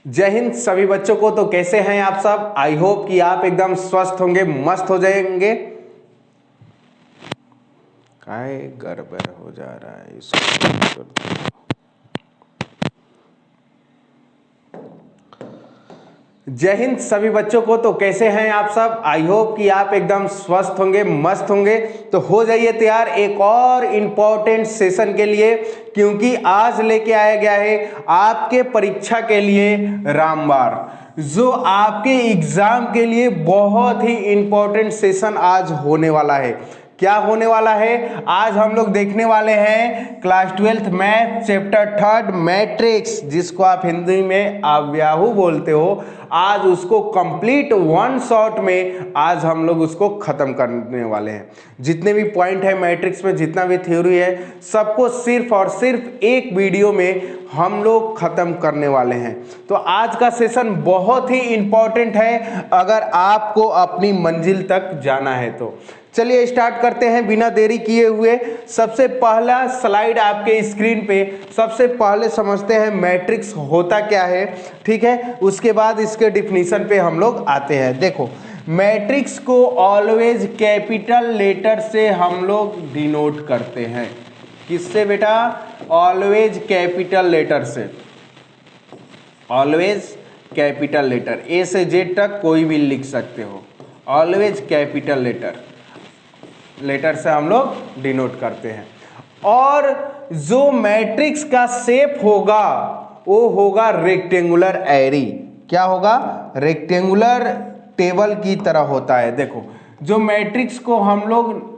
जय हिंद सभी बच्चों को। तो कैसे हैं आप सब? आई होप कि आप एकदम स्वस्थ होंगे, मस्त हो जाएंगे। काय गड़बड़ हो जा रहा है इसको। जय हिंद सभी बच्चों को। तो कैसे हैं आप सब? आई होप कि आप एकदम स्वस्थ होंगे, मस्त होंगे। तो हो जाइए तैयार एक और इम्पोर्टेंट सेशन के लिए, क्योंकि आज लेके आया गया है आपके परीक्षा के लिए रामबाण, जो आपके एग्जाम के लिए बहुत ही इंपॉर्टेंट सेशन आज होने वाला है। क्या होने वाला है? आज हम लोग देखने वाले हैं class 12th math chapter 3 matrix, जिसको आप हिंदी में अव्याहू बोलते हो। आज उसको कंप्लीट वन शॉट में आज हम लोग उसको खत्म करने वाले हैं। जितने भी पॉइंट है मैट्रिक्स में, जितना भी थ्योरी है, सबको सिर्फ और सिर्फ एक वीडियो में हम लोग खत्म करने वाले हैं। तो आज का सेशन बहुत ही इंपॉर्टेंट है अगर आपको अपनी मंजिल तक जाना है। तो चलिए स्टार्ट करते हैं बिना देरी किए हुए। सबसे पहला स्लाइड आपके स्क्रीन पे, सबसे पहले समझते हैं मैट्रिक्स होता क्या है, ठीक है। उसके बाद इसके डिफिनीशन पे हम लोग आते हैं। देखो, मैट्रिक्स को ऑलवेज कैपिटल लेटर से हम लोग डिनोट करते हैं। किससे बेटा? ऑलवेज कैपिटल लेटर से। ऑलवेज कैपिटल लेटर, ए से जेड तक कोई भी लिख सकते हो। ऑलवेज कैपिटल लेटर से हम लोग डिनोट करते हैं। और जो मैट्रिक्स का शेप होगा वो होगा रेक्टेंगुलर एरी। क्या होगा? रेक्टेंगुलर टेबल की तरह होता है। देखो, जो मैट्रिक्स को हम लोग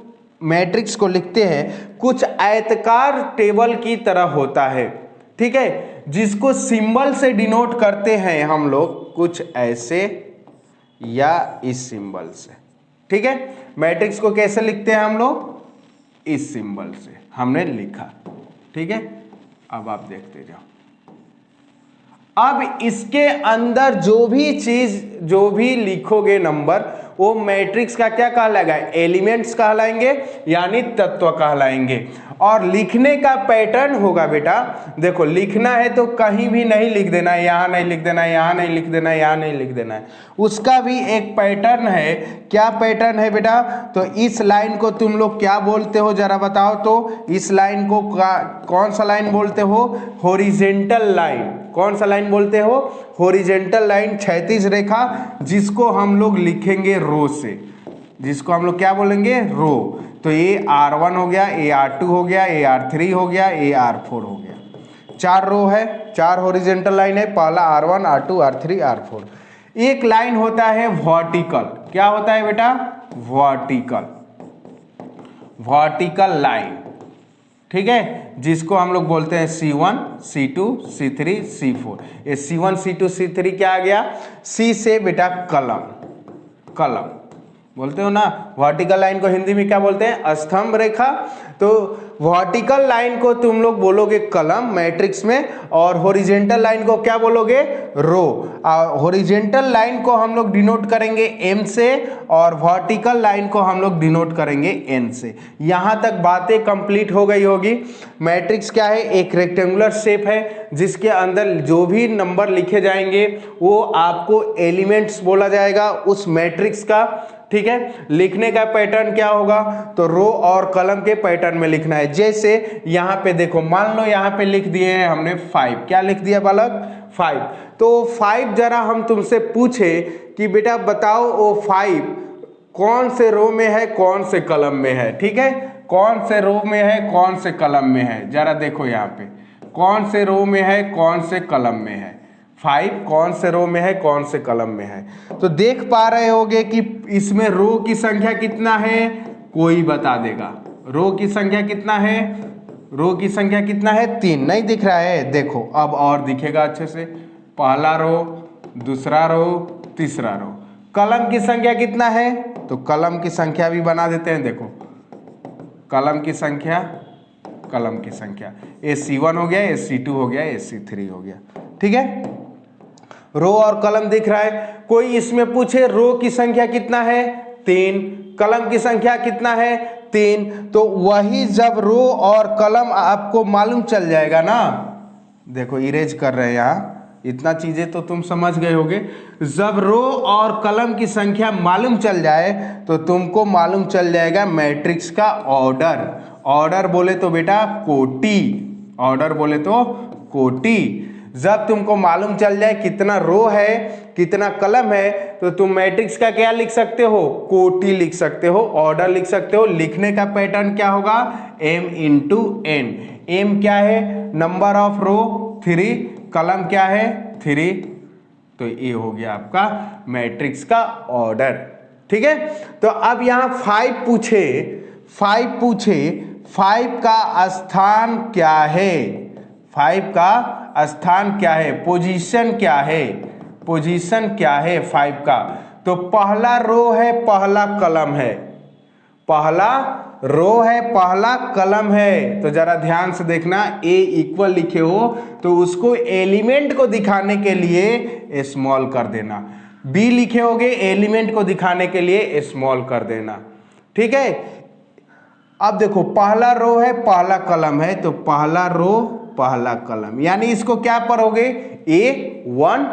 मैट्रिक्स को लिखते हैं कुछ आयताकार टेबल की तरह होता है, ठीक है, जिसको सिंबल से डिनोट करते हैं हम लोग कुछ ऐसे या इस सिंबल से, ठीक है। मैट्रिक्स को कैसे लिखते हैं हम लोग? इस सिंबल से हमने लिखा, ठीक है। अब आप देखते जाओ। अब इसके अंदर जो भी चीज, जो भी लिखोगे नंबर, वो मैट्रिक्स का क्या कहलाएगा? एलिमेंट्स कहलाएंगे, यानी तत्व कहलाएंगे। और लिखने का पैटर्न होगा बेटा, देखो लिखना है तो कहीं भी नहीं लिख देना है, यहाँ नहीं लिख देना है, यहाँ नहीं लिख देना है, यहाँ नहीं लिख देना है। उसका भी एक पैटर्न है। क्या पैटर्न है बेटा? तो इस लाइन को तुम लोग क्या बोलते हो जरा बताओ तो। इस लाइन को कौन सा लाइन बोलते हो? Horizontal line. कौन सा लाइन बोलते हो? हॉरिजॉन्टल लाइन, क्षैतिज रेखा, जिसको हम लोग लिखेंगे रो से। जिसको हम लोग क्या बोलेंगे? रो। तो ये R1 हो गया, ये R2 हो गया, ये R3 हो गया, ये R4 हो गया। 4 रो है, 4 हॉरिजॉन्टल लाइन है। पहला R1, R2, R3, R4। एक लाइन होता है वर्टिकल। क्या होता है बेटा? वर्टिकल, वर्टिकल लाइन, ठीक है, जिसको हम लोग बोलते हैं C1, C2, C3, C4। ये C1, C2, C3 क्या आ गया? C से बेटा कलम, कलम बोलते हो ना। वर्टिकल लाइन को हिंदी में क्या बोलते हैं? स्तंभ रेखा। तो वर्टिकल लाइन को तुम लोग बोलोगे कलम मैट्रिक्स में, और हॉरिजॉन्टल लाइन को क्या बोलोगे? रो। हॉरिजॉन्टल लाइन को हम लोग डिनोट करेंगे M से, और वर्टिकल लाइन को हम लोग डिनोट करेंगे N से। यहाँ तक बातें कंप्लीट हो गई होगी। मैट्रिक्स क्या है? एक रेक्टेंगुलर शेप है जिसके अंदर जो भी नंबर लिखे जाएंगे वो आपको एलिमेंट्स बोला जाएगा उस मैट्रिक्स का, ठीक है। लिखने का पैटर्न क्या होगा? तो रो और कलम के पैटर्न में लिखना है। जैसे यहाँ पे देखो, मान लो यहाँ पे लिख दिए हैं हमने 5। क्या लिख दिया बालक? 5। तो 5 जरा हम तुमसे पूछे कि बेटा बताओ वो 5 कौन से रो में है, कौन से कलम में है, ठीक है। कौन से रो में है, कौन से कलम में है, जरा देखो यहाँ पे कौन से रो में है, कौन से कलम में है। 5 कौन से रो में है, कौन से कलम में है। तो देख पा रहे होगे कि इसमें रो की संख्या कितना है? कोई बता देगा। रो की संख्या कितना है? रो की संख्या कितना है? 3। नहीं दिख रहा है? देखो अब और दिखेगा अच्छे से। पहला रो, दूसरा रो, तीसरा रो। कलम की संख्या कितना है? तो कलम की संख्या भी बना देते हैं। देखो कलम की संख्या, कलम की संख्या, ये C1 हो गया, ये C2 हो गया, ये C3 हो गया, ठीक है। रो और कलम दिख रहा है। कोई इसमें पूछे रो की संख्या कितना है? 3। कलम की संख्या कितना है? 3। तो वही जब रो और कलम आपको मालूम चल जाएगा ना, देखो इरेज कर रहे हैं यहाँ, इतना चीजें तो तुम समझ गए होगे। जब रो और कलम की संख्या मालूम चल जाए तो तुमको मालूम चल जाएगा मैट्रिक्स का ऑर्डर। ऑर्डर बोले तो बेटा कोटि, ऑर्डर बोले तो कोटि। जब तुमको मालूम चल जाए कितना रो है कितना कलम है तो तुम मैट्रिक्स का क्या लिख सकते हो, कोटि लिख सकते हो, ऑर्डर लिख सकते हो। लिखने का पैटर्न क्या होगा, m इंटू n। m क्या है, नंबर ऑफ रो 3, कलम क्या है 3, तो ये हो गया आपका मैट्रिक्स का ऑर्डर। ठीक है, तो अब यहां 5 पूछे, 5 का स्थान क्या है, 5 का स्थान क्या है, पोजीशन क्या है, पोजीशन क्या है 5 का। तो पहला रो है पहला कलम है, पहला रो है पहला कलम है। तो जरा ध्यान से देखना, ए इक्वल लिखे हो तो उसको एलिमेंट को दिखाने के लिए स्मॉल कर देना, बी लिखे होगे एलिमेंट को दिखाने के लिए स्मॉल कर देना। ठीक है, अब देखो पहला रो है पहला कलम है तो पहला रो पहला कलम, यानी इसको क्या पढ़ोगे A1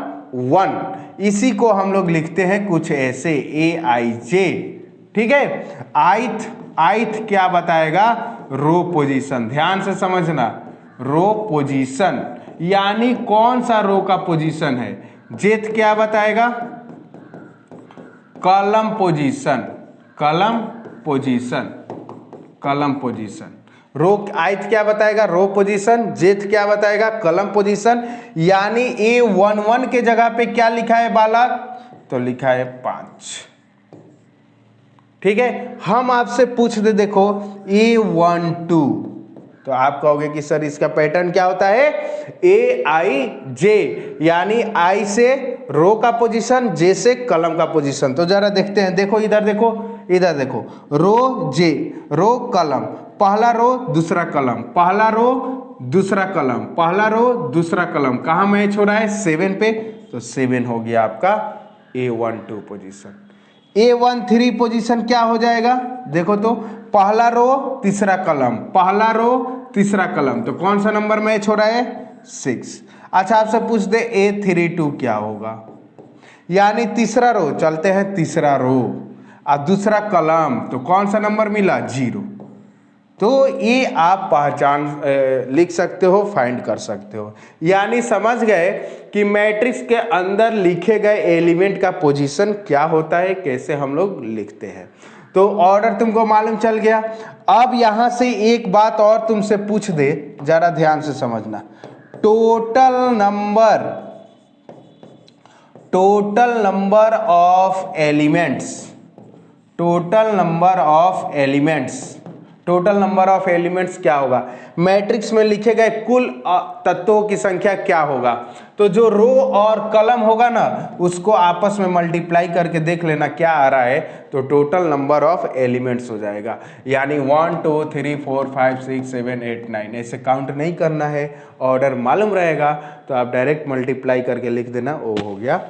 1। इसी को हम लोग लिखते हैं कुछ ऐसे AIJ। ठीक है, आइथ क्या बताएगा, रो पोजीशन। ध्यान से समझना, रो पोजीशन यानी कौन सा रो का पोजीशन है। जेथ क्या बताएगा, column position, column position, column position. Row ith क्या बताएगा, रो पोजीशन। जेथ क्या बताएगा, कॉलम पोजीशन। यानी A11 के जगह पे क्या लिखा है बालक, तो लिखा है 5। ठीक है, हम आपसे पूछ दे देखो A12 तो आप कहोगे कि सर इसका पैटर्न क्या होता है, AIJ, यानी I से रो का पोजीशन, J से कलम का पोजीशन। तो जरा देखते हैं, देखो इधर देखो, इधर देखो, रो J, रो कलम, पहला रो दूसरा कलम, पहला रो दूसरा कलम, पहला रो दूसरा कलम, कहाँ मैच हो रहा है 7 पे, तो 7 हो गया आपका A12 पोजीशन। A13 पोजीशन क्या हो जाएगा, देखो तो पहला रो तीसरा कलम, पहला रो तीसरा कलम, तो कौन सा नंबर मैच हो रहा है 6। अच्छा आपसे पूछ दे A32 क्या होगा, यानी तीसरा रो, चलते हैं तीसरा रो और दूसरा कलम, तो कौन सा नंबर मिला 0। तो ये आप पहचान लिख सकते हो, फाइंड कर सकते हो। यानी समझ गए कि मैट्रिक्स के अंदर लिखे गए एलिमेंट का पोजीशन क्या होता है, कैसे हम लोग लिखते हैं। तो ऑर्डर तुमको मालूम चल गया। अब यहां से एक बात और तुमसे पूछ दे, जरा ध्यान से समझना, total number of elements, total number of elements, total number of elements क्या होगा, मैट्रिक्स में लिखे गए कुल तत्वों की संख्या क्या होगा। तो जो रो और कलम होगा ना उसको आपस में मल्टीप्लाई करके देख लेना क्या आ रहा है, तो टोटल नंबर ऑफ एलिमेंट्स हो जाएगा। यानी 1 2 3 4 5 6 7 8 9 ऐसे काउंट नहीं करना है, ऑर्डर मालूम रहेगा तो आप डायरेक्ट मल्टीप्लाई करके लिख देना, वो हो गया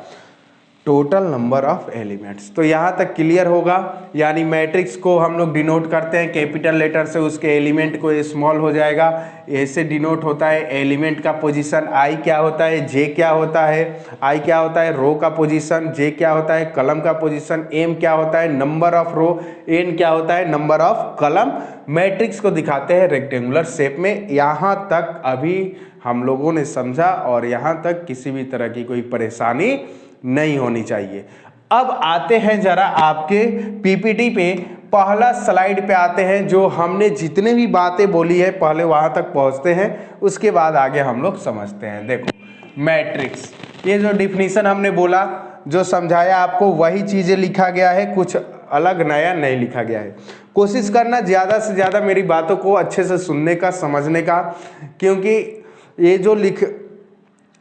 टोटल नंबर ऑफ एलिमेंट्स। तो यहाँ तक क्लियर होगा। यानी मैट्रिक्स को हम लोग डिनोट करते हैं कैपिटल लेटर से, उसके एलिमेंट को स्मॉल हो जाएगा, ऐसे डिनोट होता है एलिमेंट का पोजीशन। आई क्या होता है, जे क्या होता है, आई क्या होता है रो का पोजीशन, जे क्या होता है कलम का पोजीशन, एम क्या होता है नंबर ऑफ रो, एन क्या होता है नंबर ऑफ कलम। मैट्रिक्स को दिखाते हैं रेक्टेंगुलर शेप में। यहाँ तक अभी हम लोगों ने समझा और यहाँ तक किसी भी तरह की कोई परेशानी नहीं होनी चाहिए। अब आते हैं जरा आपके पीपीटी पे, पहला स्लाइड पे आते हैं। जो हमने जितने भी बातें बोली है पहले वहां तक पहुंचते हैं, उसके बाद आगे हम लोग समझते हैं। देखो मैट्रिक्स, ये जो डिफिनीशन हमने बोला, जो समझाया आपको वही चीजें लिखा गया है, कुछ अलग नया नहीं लिखा गया है। कोशिश करना ज़्यादा से ज़्यादा मेरी बातों को अच्छे से सुनने का, समझने का, क्योंकि ये जो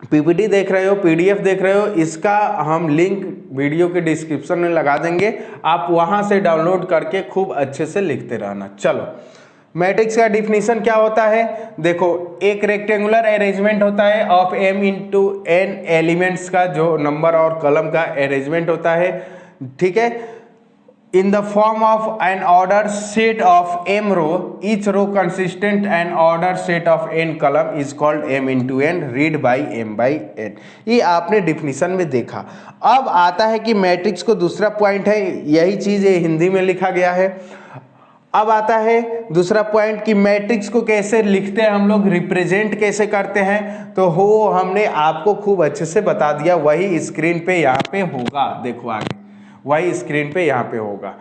पीपीटी देख रहे हो, पीडीएफ देख रहे हो, इसका हम लिंक वीडियो के डिस्क्रिप्शन में लगा देंगे, आप वहां से डाउनलोड करके खूब अच्छे से लिखते रहना। चलो मैट्रिक्स का डिफिनीशन क्या होता है, देखो एक रेक्टेंगुलर अरेंजमेंट होता है of m into n elements का, जो नंबर और कलम का अरेंजमेंट होता है। ठीक है, in the form of an ordered set of m row, each row consistent an ordered set of n column is called m into n, read by m by n। ये आपने definition में देखा। अब आता है कि मैट्रिक्स को दूसरा पॉइंट है, यही चीज ये हिंदी में लिखा गया है। अब आता है दूसरा पॉइंट कि मैट्रिक्स को कैसे लिखते हैं हम लोग, रिप्रेजेंट कैसे करते हैं, तो हो हमने आपको खूब अच्छे से बता दिया, वही स्क्रीन पे यहाँ पे होगा। देखो आगे वही स्क्रीन पे यहाँ पे होगा।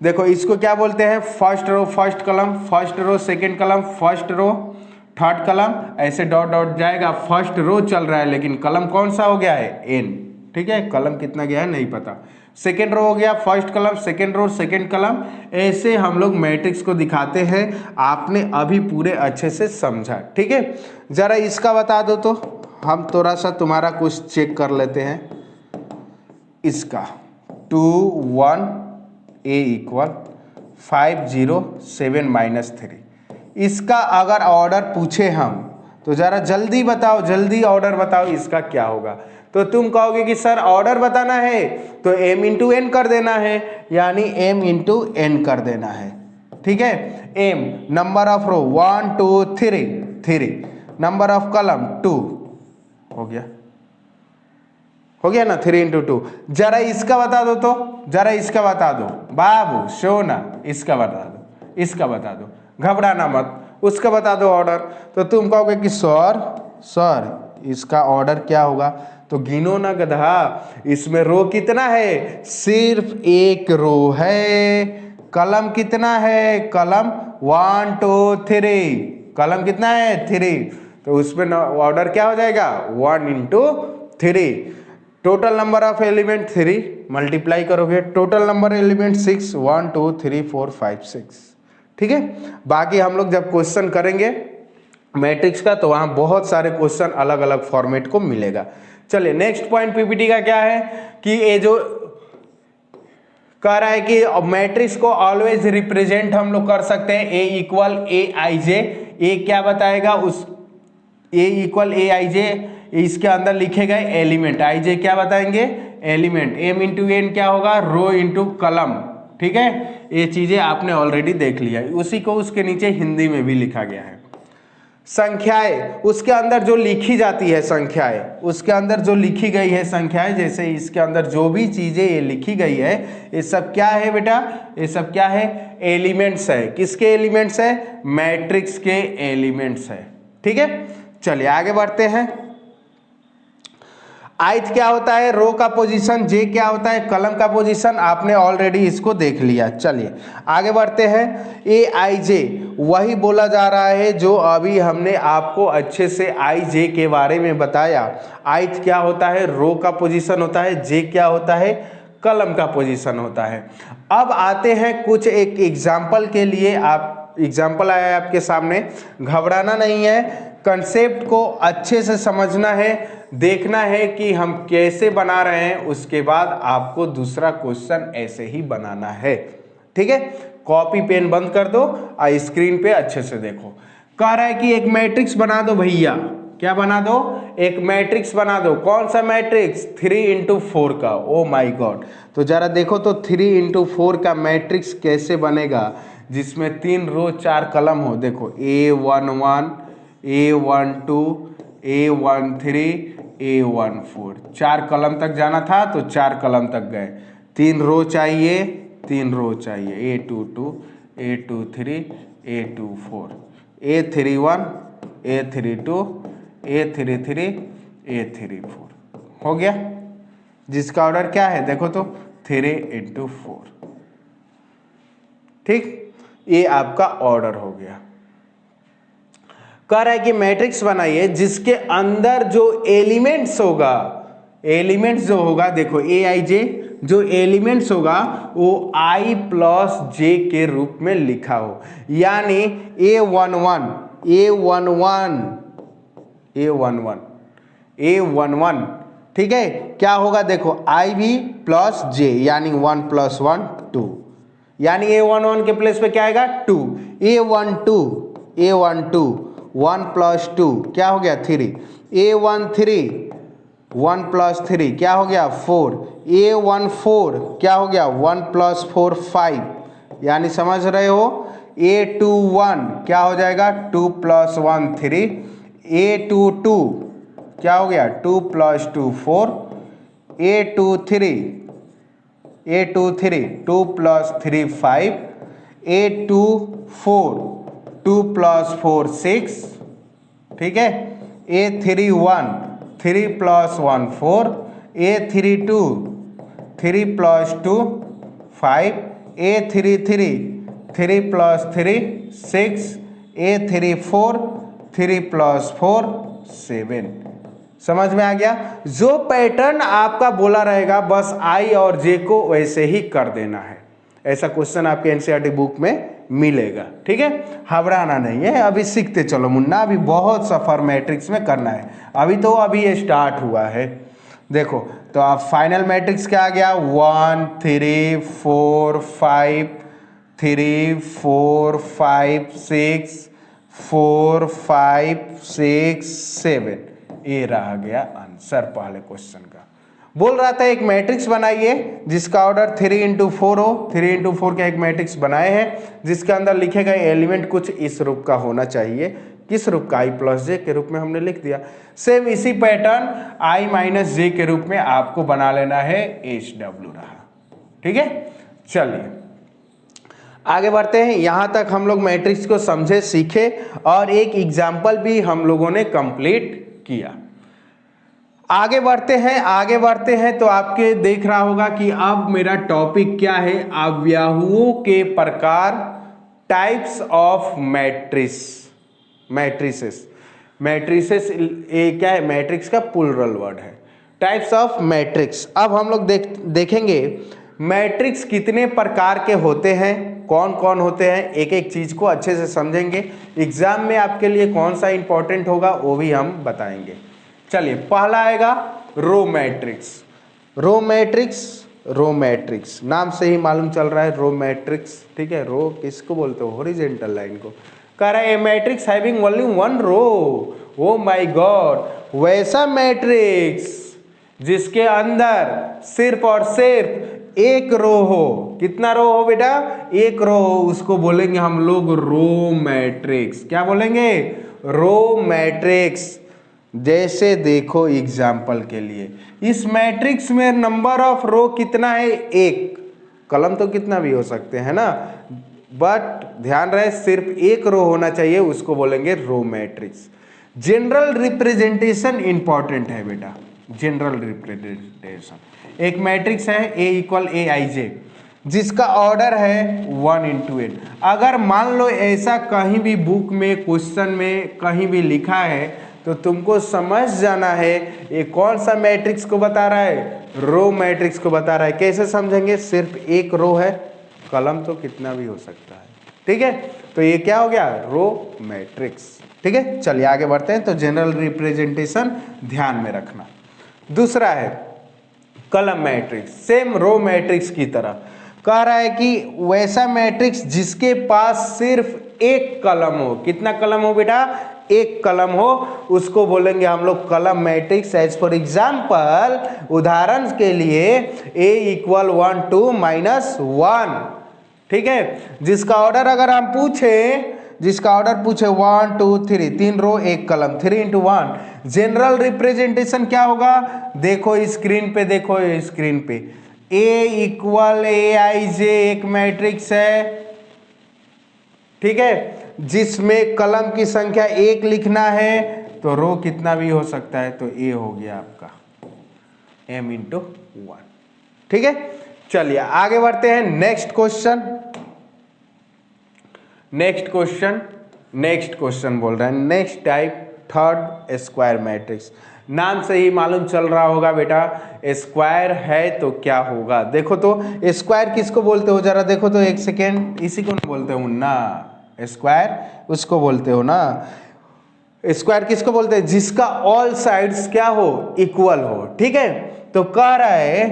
देखो इसको क्या बोलते हैं, फर्स्ट रो फर्स्ट कलम, फर्स्ट रो सेकंड कलम, फर्स्ट रो थर्ड कलम, ऐसे डॉट डॉट जाएगा। फर्स्ट रो चल रहा है लेकिन कलम कौन सा हो गया है, एन। ठीक है, कलम कितना गया है नहीं पता। सेकेंड रो हो गया फर्स्ट कलम, सेकेंड रो सेकेंड कलम, ऐसे हम लोग मैट्रिक्स को दिखाते हैं। आपने अभी पूरे अच्छे से समझा, ठीक है। जरा इसका बता दो तो हम थोड़ा सा तुम्हारा कुछ चेक कर लेते हैं। इसका 2 1 a इक्वल 5 0 7 -3, इसका अगर ऑर्डर पूछे हम तो जरा जल्दी बताओ, जल्दी ऑर्डर बताओ इसका क्या होगा। तो तुम कहोगे कि सर ऑर्डर बताना है तो m इंटू एन कर देना है, यानी m इंटू एन कर देना है। ठीक है, m number of row 1 2 3, number of column 2 हो गया ना, 3 इंटू 2। जरा इसका बता दो तो, जरा इसका बता दो बाबू, शोना इसका बता दो, इसका बता दो, घबराना मत, उसका बता दो ऑर्डर। तो तुम कहोगे कि सर इसका ऑर्डर क्या होगा, तो गिनो ना गधा, इसमें रो कितना है, सिर्फ एक रो है। कलम कितना है, कलम 1 2 3, कलम कितना है 3, तो उसमें ऑर्डर क्या हो जाएगा 1 into 3। Total number of element 3, multiply करोगे टोटल नंबर एलिमेंट 6, 1 2 3 4 5 6। ठीक है, बाकी हम लोग जब क्वेश्चन करेंगे मैट्रिक्स का तो वहां बहुत सारे क्वेश्चन अलग अलग फॉर्मेट को मिलेगा। चलिए नेक्स्ट पॉइंट पीपीटी का क्या है कि ये जो कह रहा है कि मैट्रिक्स को ऑलवेज रिप्रेजेंट हम लोग कर सकते हैं ए इक्वल ए आई जे। ए क्या बताएगा, उस ए इक्वल ए आई जे, इसके अंदर लिखे गए एलिमेंट, आई जे क्या बताएंगे एलिमेंट, एम इंटू एन क्या होगा रो इंटू कलम। ठीक है, ये चीजें आपने ऑलरेडी देख लिया, उसी को उसके नीचे हिंदी में भी लिखा गया है। संख्याएं, उसके अंदर जो लिखी जाती है संख्याएं, उसके अंदर जो लिखी गई है संख्याएं, जैसे इसके अंदर जो भी चीजें ये लिखी गई है ये सब क्या है बेटा, ये सब क्या है एलिमेंट्स है। किसके एलिमेंट्स है, मैट्रिक्स के एलिमेंट्स है। ठीक है, चलिए आगे बढ़ते हैं। ith क्या होता है, रो का पोजीशन, जे क्या होता है कलम का पोजीशन, आपने ऑलरेडी इसको देख लिया। चलिए आगे बढ़ते हैं। ए आई जे वही बोला जा रहा है जो अभी हमने आपको अच्छे से आई जे के बारे में बताया। ith क्या होता है, रो का पोजीशन होता है, जे क्या होता है कलम का पोजीशन होता है। अब आते हैं कुछ एक एग्जाम्पल के लिए, आप एग्जाम्पल आया है आपके सामने, घबराना नहीं है, कंसेप्ट को अच्छे से समझना है, देखना है कि हम कैसे बना रहे हैं, उसके बाद आपको दूसरा क्वेश्चन ऐसे ही बनाना है। ठीक है, कॉपी पेन बंद कर दो और स्क्रीन पे अच्छे से देखो। कह रहा है कि एक मैट्रिक्स बना दो भैया, क्या बना दो, एक मैट्रिक्स बना दो। कौन सा मैट्रिक्स, 3 इंटू 4 का। ओ माई गॉड, तो जरा देखो तो 3 इंटू 4 का मैट्रिक्स कैसे बनेगा, जिसमें 3 रो 4 कलम हो। देखो A11 A12 A13 A14, 4 कलम तक जाना था तो 4 कलम तक गए। 3 रो चाहिए, 3 रो चाहिए, A22 A23 A24 A31 A32 A33 A34 हो गया, जिसका ऑर्डर क्या है देखो तो 3 इंटू 4। ठीक, ये आपका ऑर्डर हो गया। कह रहा है कि मैट्रिक्स बनाइए जिसके अंदर जो एलिमेंट्स होगा, एलिमेंट्स जो होगा देखो ए आई जे, जो एलिमेंट्स होगा वो i प्लस जे के रूप में लिखा हो, यानी A11 A11 A11 A11। ठीक है, क्या होगा देखो i भी प्लस जे, यानी 1 + 1 2, यानी A11 के प्लेस पे क्या आएगा 2। A12 1 + 2 क्या हो गया 3, A13 1 प्लस 3 क्या हो गया 4, A14 क्या हो गया 1 प्लस 4 5, यानी समझ रहे हो। A21 क्या हो जाएगा 2 प्लस 1 3, A22 क्या हो गया 2 plus 2 4, A23 2 plus 3 5, A24 2 plus 4 6, ठीक है। A31 3 plus 1 4, A32 3 plus 2 5, A33 3 plus 3 6, A34 3 plus 4 7। समझ में आ गया। जो पैटर्न आपका बोला रहेगा बस आई और जे को वैसे ही कर देना है। ऐसा क्वेश्चन आपके एनसीईआरटी बुक में मिलेगा, ठीक है। घबराना नहीं है, अभी सीखते चलो मुन्ना, अभी बहुत सफर मैट्रिक्स में करना है, अभी ये स्टार्ट हुआ है। देखो तो आप फाइनल मैट्रिक्स क्या आ गया 1 3 4 5 3 4 5 6 4 5 6 7, ये रह गया आंसर पहले क्वेश्चन का। बोल रहा था एक मैट्रिक्स बनाइए जिसका ऑर्डर 3 इंटू 4 हो। 3 इंटू 4 का एक मैट्रिक्स बनाए हैं जिसके अंदर लिखे गए एलिमेंट कुछ इस रूप का होना चाहिए। किस रूप का, आई प्लस जे के रूप में हमने लिख दिया। सेम इसी पैटर्न आई माइनस जे के रूप में आपको बना लेना है, एच डब्ल्यू रहा, ठीक है। चलिए आगे बढ़ते हैं। यहां तक हम लोग मैट्रिक्स को समझे, सीखे और एक एग्जाम्पल भी हम लोगों ने कंप्लीट किया। आगे बढ़ते हैं तो आपके देख रहा होगा कि अब मेरा टॉपिक क्या है, अवयवों के प्रकार, टाइप्स ऑफ मैट्रिसेस। ये क्या है, मैट्रिक्स का प्लूरल वर्ड है, टाइप्स ऑफ मैट्रिक्स। अब हम लोग देखेंगे मैट्रिक्स कितने प्रकार के होते हैं, कौन कौन होते हैं, एक एक चीज को अच्छे से समझेंगे। एग्जाम में आपके लिए कौन सा इंपॉर्टेंट होगा वो भी हम बताएंगे। चलिए पहला आएगा रो मैट्रिक्स, नाम से ही मालूम चल रहा है रो मैट्रिक्स, ठीक है। रो किसको बोलते हो, हॉरिजॉन्टल लाइन को। कह रहा है a matrix having only one row, oh my god, वैसा मैट्रिक्स जिसके अंदर सिर्फ और सिर्फ एक रो हो। कितना रो हो बेटा, एक रो हो, उसको बोलेंगे हम लोग रो मैट्रिक्स। क्या बोलेंगे, रो मैट्रिक्स। जैसे देखो एग्जाम्पल के लिए, इस मैट्रिक्स में नंबर ऑफ रो कितना है, एक। कलम तो कितना भी हो सकते हैं ना, बट ध्यान रहे सिर्फ एक रो होना चाहिए, उसको बोलेंगे row matrix. General representation important है बेटा, जनरल रिप्रेजेंटेशन। एक मैट्रिक्स है A इक्वल AIJ जिसका ऑर्डर है 1 इंटू 8। अगर मान लो ऐसा कहीं भी बुक में क्वेश्चन में कहीं भी लिखा है तो तुमको समझ जाना है ये कौन सा मैट्रिक्स को बता रहा है, रो मैट्रिक्स को बता रहा है। कैसे समझेंगे, सिर्फ एक रो है, कलम तो कितना भी हो सकता है, ठीक है। तो ये क्या हो गया, रो मैट्रिक्स, ठीक है। चलिए आगे बढ़ते हैं। तो जनरल रिप्रेजेंटेशन ध्यान में रखना। दूसरा है कलम मैट्रिक्स, सेम रो मैट्रिक्स की तरह। कह रहा है कि वैसा मैट्रिक्स जिसके पास सिर्फ एक कलम हो। कितना कलम हो बेटा, एक कलम हो, उसको बोलेंगे हम लोग कलम मैट्रिक्स। एज फॉर एग्जाम्पल, उदाहरण के लिए A इक्वल 1 2 -1, ठीक है। जिसका ऑर्डर अगर हम पूछे 1 2 3, 3 रो एक कलम, 3 इंटू 1। जनरल रिप्रेजेंटेशन क्या होगा, देखो स्क्रीन पे A इक्वल AIJ एक मैट्रिक्स है, ठीक है, जिसमें कलम की संख्या एक लिखना है, तो रो कितना भी हो सकता है, तो A हो गया आपका M इंटू 1, ठीक है। चलिए आगे बढ़ते हैं। नेक्स्ट क्वेश्चन बोल रहा है, next type third square matrix. नाम से ही मालूम चल रहा होगा बेटा स्क्वायर है तो क्या होगा। देखो तो स्क्वायर किसको बोलते हो, जरा देखो तो एक सेकेंड, इसी को ना बोलते हो ना, स्क्वायर उसको बोलते हो ना। स्क्वायर किसको बोलते हैं, जिसका ऑल साइड्स क्या हो, इक्वल हो, ठीक है। तो कह रहा है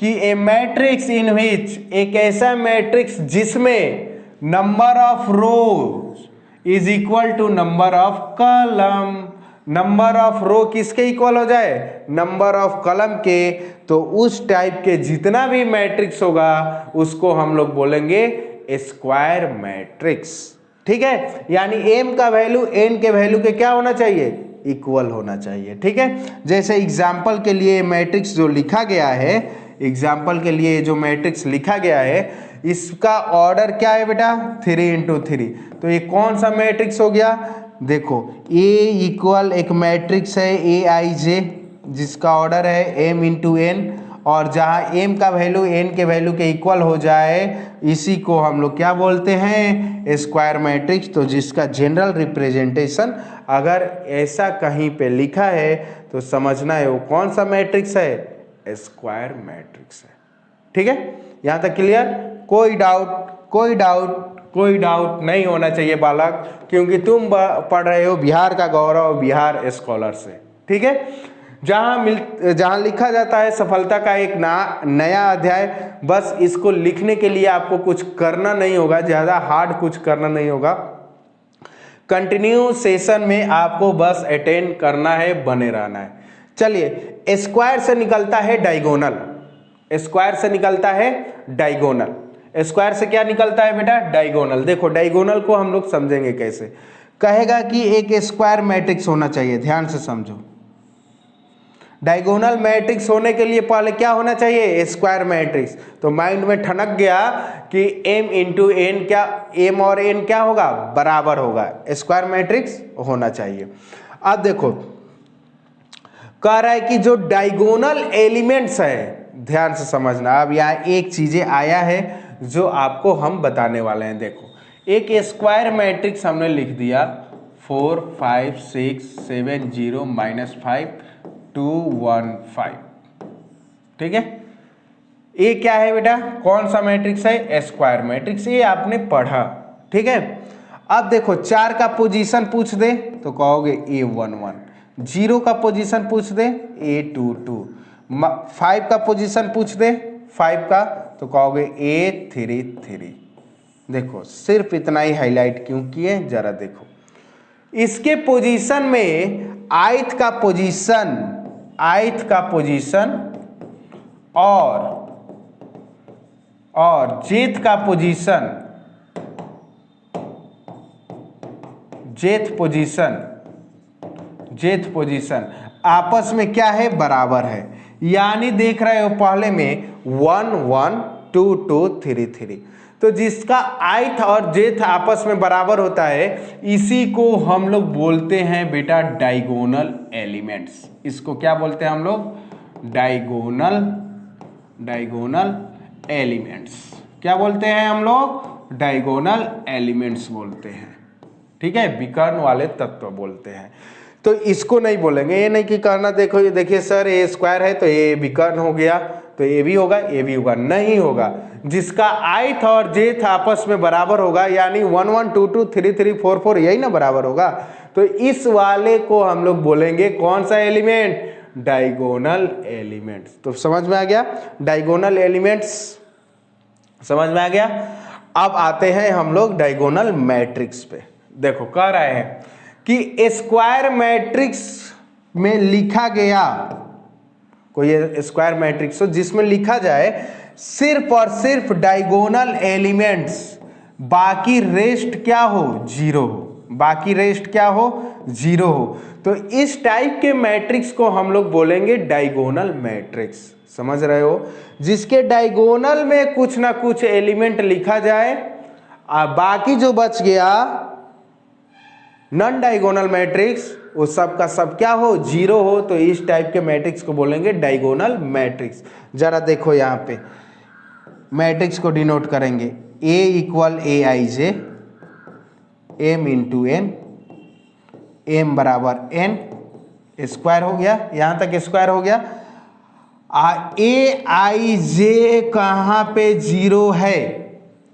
कि ए मैट्रिक्स इन विच, एक ऐसा मैट्रिक्स जिसमें number of rows is equal to number of column. Number of row किसके इक्वल हो जाए, नंबर ऑफ कॉलम के, तो उस टाइप के जितना भी मैट्रिक्स होगा उसको हम लोग बोलेंगे स्क्वायर मैट्रिक्स। ठीक है, यानी m का वैल्यू n के वैल्यू के क्या होना चाहिए, इक्वल होना चाहिए। ठीक है, जैसे एग्जाम्पल के लिए मैट्रिक्स जो लिखा गया है, एग्जाम्पल के लिए जो मैट्रिक्स लिखा गया है इसका ऑर्डर क्या है बेटा, 3×3। तो ये कौन सा मैट्रिक्स हो गया, देखो A इक्वल एक मैट्रिक्स है Aij जिसका ऑर्डर है m×n, और जहाँ m का वैल्यू n के वैल्यू के इक्वल हो जाए इसी को हम लोग क्या बोलते हैं, स्क्वायर मैट्रिक्स। तो जिसका जनरल रिप्रेजेंटेशन अगर ऐसा कहीं पे लिखा है तो समझना है वो कौन सा मैट्रिक्स है, स्क्वायर मैट्रिक्स है। ठीक है, यहाँ तक क्लियर, कोई डाउट नहीं होना चाहिए बालक, क्योंकि तुम पढ़ रहे हो बिहार का गौरव बिहार स्कॉलर से। ठीक है, जहां लिखा जाता है सफलता का एक नया अध्याय, बस इसको लिखने के लिए आपको कुछ करना नहीं होगा, ज़्यादा हार्ड कुछ करना नहीं होगा। कंटिन्यू सेशन में आपको बस अटेंड करना है, बने रहना है। चलिए, स्क्वायर से निकलता है डायगोनल, स्क्वायर से निकलता है डायगोनल, स्क्वायर से क्या निकलता है बेटा, डायगोनल। देखो डायगोनल को हम लोग समझेंगे कैसे, कहेगा कि एक स्क्वायर मैट्रिक्स होना चाहिए, ध्यान से समझो। डायगोनल मैट्रिक्स होने के लिए पहले क्या होना चाहिए, स्क्वायर मैट्रिक्स। तो माइंड में ठनक गया कि m×n क्या, m और n क्या होगा, बराबर होगा, स्क्वायर मैट्रिक्स होना चाहिए। अब देखो कह रहा है कि जो डायगोनल एलिमेंट्स है, ध्यान से समझना, अब यहाँ एक चीजें आया है जो आपको हम बताने वाले हैं। देखो एक स्क्वायर मैट्रिक्स हमने लिख दिया 4 5 6 7 0 -5 2 1 5। ठीक है, ये क्या है बेटा, कौन सा मैट्रिक्स है, स्क्वायर मैट्रिक्स, ये आपने पढ़ा। ठीक है, अब देखो 4 का पोजीशन पूछ दे तो कहोगे A11, 0 का पोजीशन पूछ दे A22, 5 का पोजीशन पूछ दे 5 का तो कहोगे A33। देखो सिर्फ इतना ही हाईलाइट क्यों किए, जरा देखो इसके पोजीशन में आइथ का पोजीशन और जेथ का पोजीशन, जेथ पोजीशन आपस में क्या है, बराबर है। यानी देख रहे हो पहले में 1 1 2 2 3 3, तो जिसका आइथ और जेथ आपस में बराबर होता है इसी को हम लोग बोलते हैं बेटा डायगोनल एलिमेंट्स। इसको क्या बोलते हैं हम लोग, डायगोनल एलिमेंट्स। क्या बोलते हैं हम लोग, डायगोनल एलिमेंट्स बोलते हैं। ठीक है, विकर्ण वाले तत्व बोलते हैं। तो इसको नहीं बोलेंगे, ये नहीं कि कहना देखो ये देखिए सर ये स्क्वायर है तो ये विकर्ण हो गया तो ये भी होगा ये भी होगा, नहीं होगा। जिसका आइथ और जेथ आपस में बराबर होगा, यानी 1 1 2 2 3 3 4 4 यही ना बराबर होगा, तो इस वाले को हम लोग बोलेंगे कौन सा एलिमेंट, डायगोनल एलिमेंट्स। तो समझ में आ गया, डायगोनल एलिमेंट्स समझ में आ गया। अब आते हैं हम लोग डायगोनल मैट्रिक्स पे। देखो कह रहे हैं कि स्क्वायर मैट्रिक्स में लिखा गया, कोई स्क्वायर मैट्रिक्स हो जिसमें लिखा जाए सिर्फ और सिर्फ डायगोनल एलिमेंट्स, बाकी रेस्ट क्या हो, जीरो हो, बाकी रेस्ट क्या हो, जीरो हो, तो इस टाइप के मैट्रिक्स को हम लोग बोलेंगे डायगोनल मैट्रिक्स। समझ रहे हो, जिसके डायगोनल में कुछ ना कुछ एलिमेंट लिखा जाए और बाकी जो बच गया नॉन डायगोनल मैट्रिक्स वो सब का सब क्या हो, जीरो हो, तो इस टाइप के मैट्रिक्स को बोलेंगे डायगोनल मैट्रिक्स। जरा देखो यहाँ पे मैट्रिक्स को डिनोट करेंगे A equal Aij, m×n, m बराबर n, स्क्वायर हो गया, यहाँ तक स्क्वायर हो गया। Aij कहाँ पे जीरो है,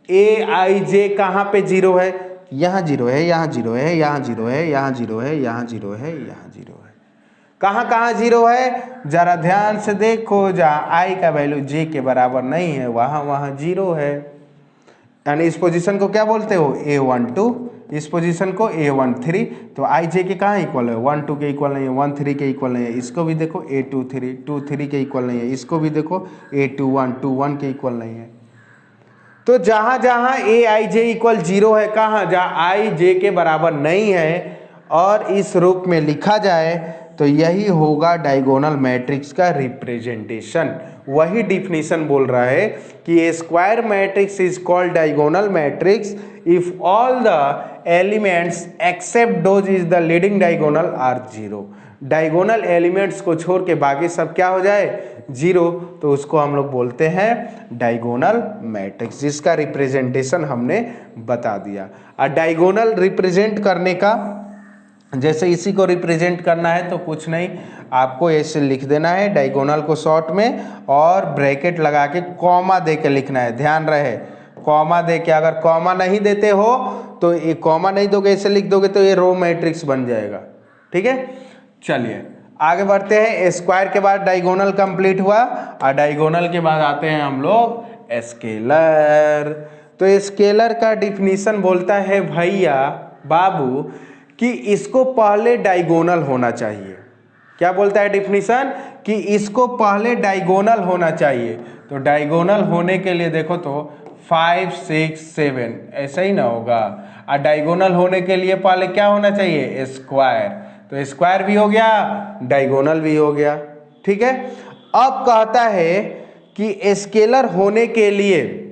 Aij कहाँ पे जीरो है, यहाँ जीरो है, यहाँ जीरो है, यहाँ जीरो है, यहाँ जीरो है, यहाँ जीरो है, यहाँ जीरो है। कहाँ कहाँ जीरो है, जरा ध्यान से देखो, जहाँ i का वैल्यू j के बराबर नहीं है वहाँ वहाँ जीरो है। यानी इस पोजीशन को क्या बोलते हो, A12, इस पोजीशन को A13, तो आई जे के कहाँ इक्वल है, 1 2 के इक्वल नहीं है, 1 3 के इक्वल नहीं है, इसको भी देखो A23 2 3 के इक्वल नहीं है, इसको भी देखो A21 2 1 के इक्वल नहीं है। तो जहाँ जहाँ ए आई जे इक्वल 0 है, कहाँ जहाँ आई जे के बराबर नहीं है और इस रूप में लिखा जाए तो यही होगा डायगोनल मैट्रिक्स का रिप्रेजेंटेशन। वही डिफिनीशन बोल रहा है कि a square matrix is called diagonal matrix if all the elements except those is the leading diagonal are 0। Diagonal elements को छोड़ के बाकी सब क्या हो जाए, 0, तो उसको हम लोग बोलते हैं डायगोनल मैट्रिक्स, जिसका रिप्रेजेंटेशन हमने बता दिया। और डायगोनल रिप्रेजेंट करने का, जैसे इसी को रिप्रेजेंट करना है तो कुछ नहीं, आपको ऐसे लिख देना है डायगोनल को शॉर्ट में और ब्रैकेट लगा के कॉमा दे के लिखना है। ध्यान रहे, कॉमा दे के, अगर कॉमा नहीं देते हो तो ये कॉमा नहीं दोगे, ऐसे लिख दोगे तो ये रो मैट्रिक्स बन जाएगा। ठीक है, चलिए आगे बढ़ते हैं। स्क्वायर के बाद डायगोनल कंप्लीट हुआ और डायगोनल के बाद आते हैं हम लोग स्केलर। तो स्केलर का डिफिनीशन बोलता है भैया बाबू कि इसको पहले डायगोनल होना चाहिए। क्या बोलता है डिफिनीशन, कि इसको पहले डायगोनल होना चाहिए। तो डायगोनल होने के लिए देखो तो 5 6 7 ऐसा ही ना होगा, और डायगोनल होने के लिए पहले क्या होना चाहिए, स्क्वायर। तो स्क्वायर भी हो गया, डायगोनल भी हो गया। ठीक है, अब कहता है कि स्केलर होने के लिए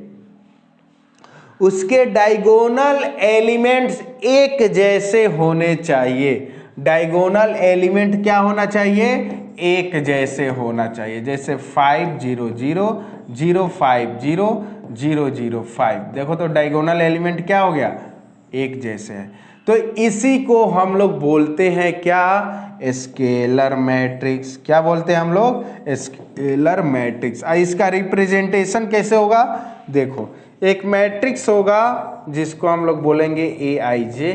उसके डायगोनल एलिमेंट्स एक जैसे होने चाहिए। डायगोनल एलिमेंट क्या होना चाहिए, एक जैसे होना चाहिए। जैसे 5 0 0 0 5 0 0 0 5, देखो तो डायगोनल एलिमेंट क्या हो गया, एक जैसे है। तो इसी को हम लोग बोलते हैं क्या, स्केलर मैट्रिक्स। क्या बोलते हैं हम लोग, स्केलर मैट्रिक्स। इसका रिप्रेजेंटेशन कैसे होगा, देखो एक मैट्रिक्स होगा जिसको हम लोग बोलेंगे ए आई जे,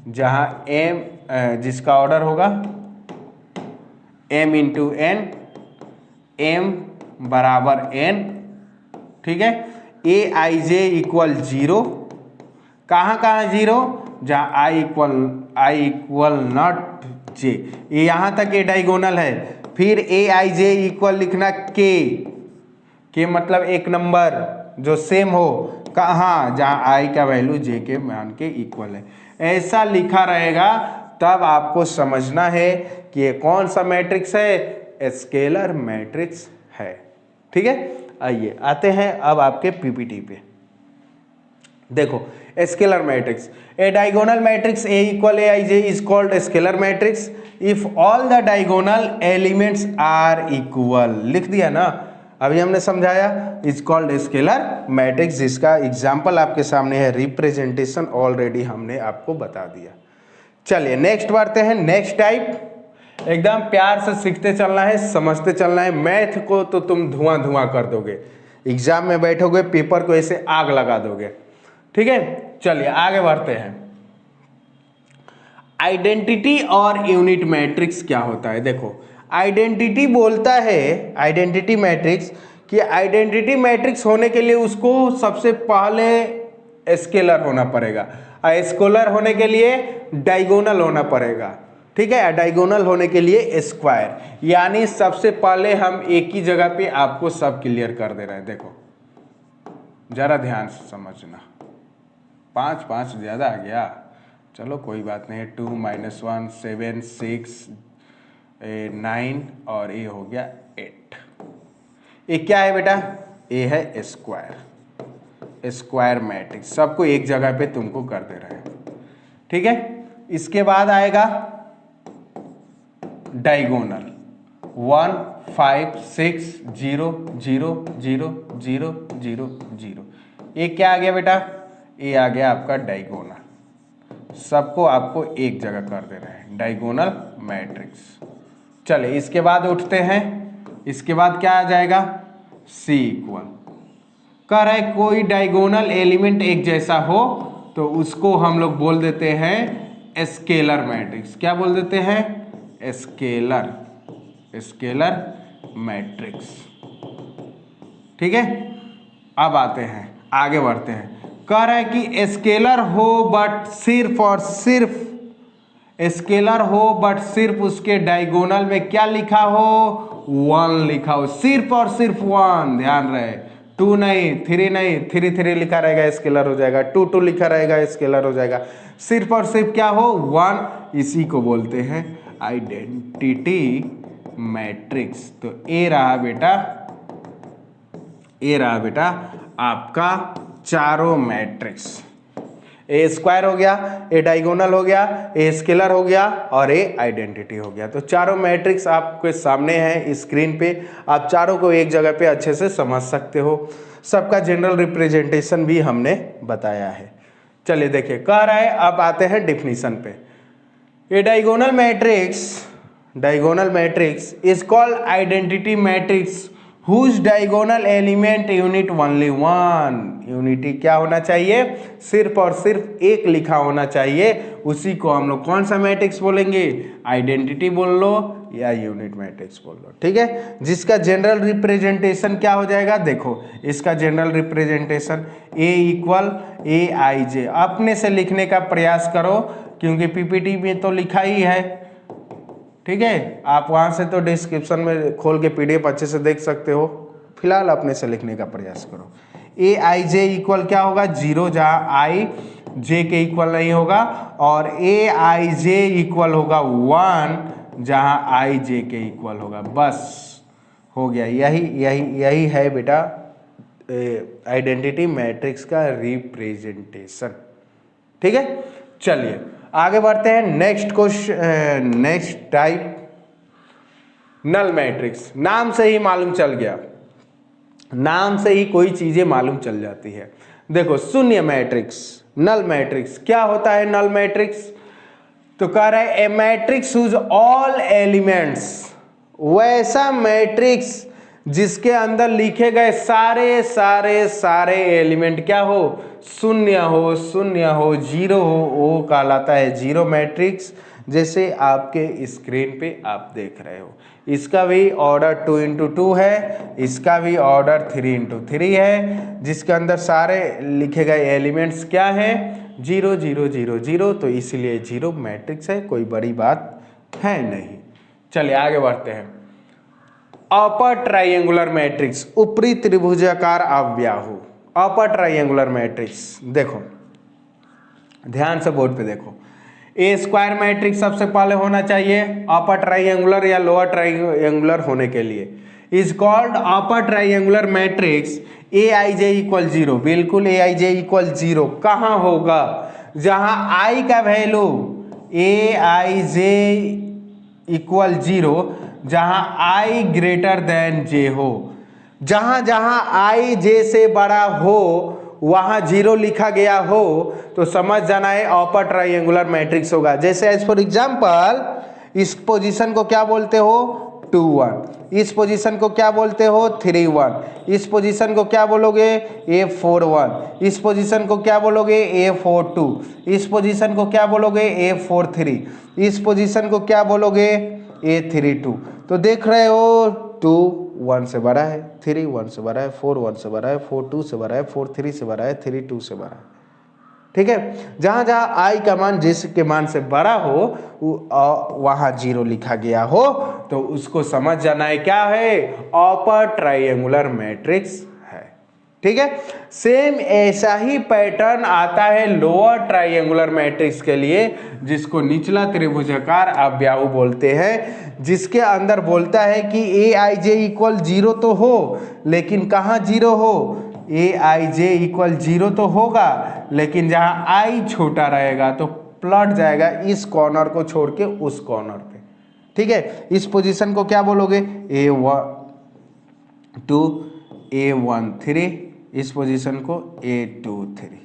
जहाँ एम जिसका ऑर्डर होगा m इंटू एन, m बराबर n। ठीक है, ए आई जे इक्वल 0, कहाँ कहाँ 0, जहाँ i इक्वल नॉट j, ये यहाँ तक ये डायगोनल है। फिर ए आई जे इक्वल लिखना k मतलब एक नंबर जो सेम हो, कहाँ, जहाँ i का वैल्यू j के मान के इक्वल है। ऐसा लिखा रहेगा, तब आपको समझना है कि ये कौन सा मैट्रिक्स है, स्केलर मैट्रिक्स है। ठीक है, आइए आते हैं अब आपके पीपीटी पे। देखो scalar matrix, a diagonal matrix A equal a i j is called scalar matrix if all the diagonal elements are equal. लिख दिया ना, अभी हमने समझाया, इज कॉल्ड स्केलर मैट्रिक्स, जिसका एग्जाम्पल आपके सामने है, रिप्रेजेंटेशन ऑलरेडी हमने आपको बता दिया। चलिए नेक्स्ट बढ़ते हैं, नेक्स्ट टाइप। एकदम प्यार से सीखते चलना है, समझते चलना है। मैथ को तो तुम धुआं धुआं कर दोगे, एग्जाम में बैठोगे पेपर को ऐसे आग लगा दोगे। ठीक है, चलिए आगे बढ़ते हैं। आइडेंटिटी और यूनिट मैट्रिक्स क्या होता है, देखो आइडेंटिटी बोलता है, आइडेंटिटी मैट्रिक्स, कि आइडेंटिटी मैट्रिक्स होने के लिए उसको सबसे पहले स्केलर होना पड़ेगा, और स्केलर होने के लिए डायगोनल होना पड़ेगा। ठीक है, डायगोनल होने के लिए स्क्वायर, यानी सबसे पहले हम एक ही जगह पे आपको सब क्लियर कर दे रहे हैं। देखो जरा ध्यान से समझना, 5 5 ज़्यादा आ गया, चलो कोई बात नहीं। 2 - 1 7 6 9 और ये हो गया 8। ये क्या है बेटा, ये है स्क्वायर, स्क्वायर मैट्रिक्स, सबको एक जगह पे तुमको कर दे रहे हैं। ठीक है, इसके बाद आएगा डायगोनल, 1 5 6 0 0 0 0 0 0। ये क्या आ गया बेटा, ये आ गया आपका डायगोनल, सबको आपको एक जगह कर दे रहे हैं, डायगोनल मैट्रिक्स। चलिए इसके बाद उठते हैं, इसके बाद क्या आ जाएगा, C इक्वल, कह रहा है कोई डायगोनल एलिमेंट एक जैसा हो तो उसको हम लोग बोल देते हैं स्केलर मैट्रिक्स। क्या बोल देते हैं, स्केलर, स्केलर मैट्रिक्स। ठीक है, अब आते हैं, आगे बढ़ते हैं। कह रहा है कि स्केलर हो बट सिर्फ और सिर्फ स्केलर हो बट सिर्फ उसके डायगोनल में क्या लिखा हो, 1 लिखा हो, सिर्फ और सिर्फ 1। ध्यान रहे, 2 नहीं, 3 नहीं, 3 3 लिखा रहेगा स्केलर हो जाएगा, 2 2 लिखा रहेगा स्केलर हो जाएगा, सिर्फ और सिर्फ क्या हो, 1। इसी को बोलते हैं आइडेंटिटी मैट्रिक्स। तो ए रहा बेटा आपका चारों मैट्रिक्स, ए स्क्वायर हो गया, ए डायगोनल हो गया, ए स्केलर हो गया और ए आइडेंटिटी हो गया। तो चारों मैट्रिक्स आपके सामने हैं स्क्रीन पे, आप चारों को एक जगह पे अच्छे से समझ सकते हो। सबका जनरल रिप्रेजेंटेशन भी हमने बताया है। चलिए देखिए, कह रहा है, अब आते हैं डिफिनीशन पे। A diagonal matrix is called identity matrix whose diagonal element unit only 1। Unity क्या होना चाहिए, सिर्फ और सिर्फ एक लिखा होना चाहिए, उसी को हम लोग कौन सा मैट्रिक्स बोलेंगे, आइडेंटिटी बोल लो या यूनिट मैट्रिक्स बोल लो। ठीक है, जिसका जनरल रिप्रेजेंटेशन क्या हो जाएगा, देखो इसका general representation A equal a i जे। अपने से लिखने का प्रयास करो क्योंकि पीपीटी में तो लिखा ही है। ठीक है, आप वहां से तो डिस्क्रिप्शन में खोल के पीडीएफ अच्छे से देख सकते हो, फिलहाल अपने से लिखने का प्रयास करो। ए आई जे इक्वल क्या होगा, 0, जहाँ आई जे के इक्वल नहीं होगा, और ए आई जे इक्वल होगा 1 जहाँ आई जे के इक्वल होगा। बस हो गया, यही है बेटा आइडेंटिटी मैट्रिक्स का रिप्रेजेंटेशन। ठीक है, चलिए आगे बढ़ते हैं। Next type null matrix. नाम से ही मालूम चल गया, नाम से ही कोई चीजें मालूम चल जाती है। देखो, शून्य मैट्रिक्स, नल मैट्रिक्स क्या होता है। नल मैट्रिक्स तो कह रहा है a matrix whose all elements, वैसा मैट्रिक्स जिसके अंदर लिखे गए सारे एलिमेंट क्या हो, शून्य हो, 0 हो, वो कहलाता है जीरो मैट्रिक्स। जैसे आपके स्क्रीन पे आप देख रहे हो, इसका भी ऑर्डर 2 into 2 है, इसका भी ऑर्डर 3 into 3 है, जिसके अंदर सारे लिखे गए एलिमेंट्स क्या है, 0 0 0 0। तो इसलिए जीरो मैट्रिक्स है, कोई बड़ी बात है नहीं। चलिए आगे बढ़ते हैं। अपर ट्राइंगुलर मैट्रिक्स, ऊपरी त्रिभुजाकार अव्याहु। अपर ट्राइंगुलर मैट्रिक्स देखो, ध्यान से बोर्ड पे देखो, ए स्क्वायर मैट्रिक्स सबसे पहले होना चाहिए अपर ट्राइंगुलर या लोअर ट्राइंगुलर होने के लिए। Is called upper triangular matrix A i J equal 0। बिल्कुल ए आई जे इक्वल 0 कहाँ होगा, जहां आई का value A i J equal 0, जहां आई ग्रेटर देन जे हो। जहां जहां आई जे से बड़ा हो वहां 0 लिखा गया हो तो समझ जाना है अपर ट्राइंगुलर मैट्रिक्स होगा। जैसे एज फॉर एग्जांपल, इस पोजीशन को क्या बोलते हो, 2 1। इस पोजीशन को क्या बोलते हो, 3 1। इस पोजीशन को क्या बोलोगे, A4 1। इस पोजीशन को क्या बोलोगे, A4 2। इस पोजीशन को क्या बोलोगे, A4 3। इस पोजीशन को क्या बोलोगे, A3 2। तो देख रहे हो 2 1 से बड़ा है, 3 1 से बड़ा है, 4 1 से बड़ा है, 4 2 से बड़ा है, 4 3 से बड़ा है, 3 2 से बड़ा है। ठीक है, जहां जहां आई का मान जिसके मान से बड़ा हो वहां 0 लिखा गया हो तो उसको समझ जाना है क्या है, अपर ट्राइंगुलर मैट्रिक्स है। ठीक है, सेम ऐसा ही पैटर्न आता है लोअर ट्राइंगुलर मैट्रिक्स के लिए, जिसको निचला त्रिभुजाकार अव्याहु बोलते हैं, जिसके अंदर बोलता है कि ए आई जे इक्वल 0 तो हो, लेकिन कहाँ 0 हो, ए आई जे इक्वल 0 तो होगा, लेकिन जहां आई छोटा रहेगा तो प्लट जाएगा इस कॉर्नर को छोड़ के उस कॉर्नर पे। ठीक है, इस पोजीशन को क्या बोलोगे, A1 2 A1 3। इस पोजीशन को A2 3।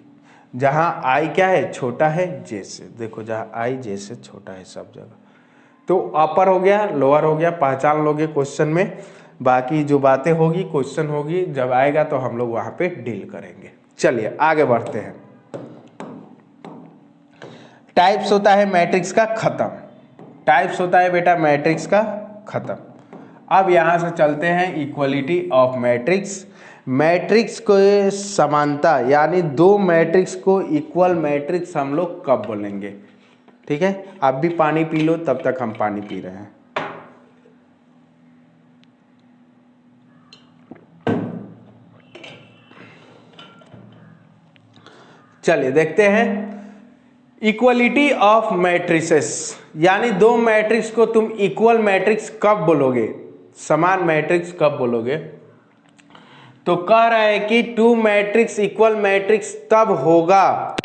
जहां आई क्या है, छोटा है जे से। देखो जहां आई जे से छोटा है सब जगह। तो अपर हो गया, लोअर हो गया, पहचान लोगे क्वेश्चन में। बाकी जो बातें होगी क्वेश्चन होगी जब आएगा तो हम लोग वहां पे डील करेंगे। चलिए आगे बढ़ते हैं। टाइप्स होता है मैट्रिक्स का खत्म, टाइप्स होता है बेटा मैट्रिक्स का खत्म। अब यहां से चलते हैं इक्वलिटी ऑफ मैट्रिक्स। मैट्रिक्स को समानता यानी दो मैट्रिक्स को इक्वल मैट्रिक्स हम लोग कब बोलेंगे। ठीक है, आप भी पानी पी लो, तब तक हम पानी पी रहे हैं। चलिए देखते हैं इक्वलिटी ऑफ मैट्रिसेस, यानी दो मैट्रिक्स को तुम इक्वल मैट्रिक्स कब बोलोगे, समान मैट्रिक्स कब बोलोगे। तो कह रहा है कि टू मैट्रिक्स इक्वल मैट्रिक्स तब होगा,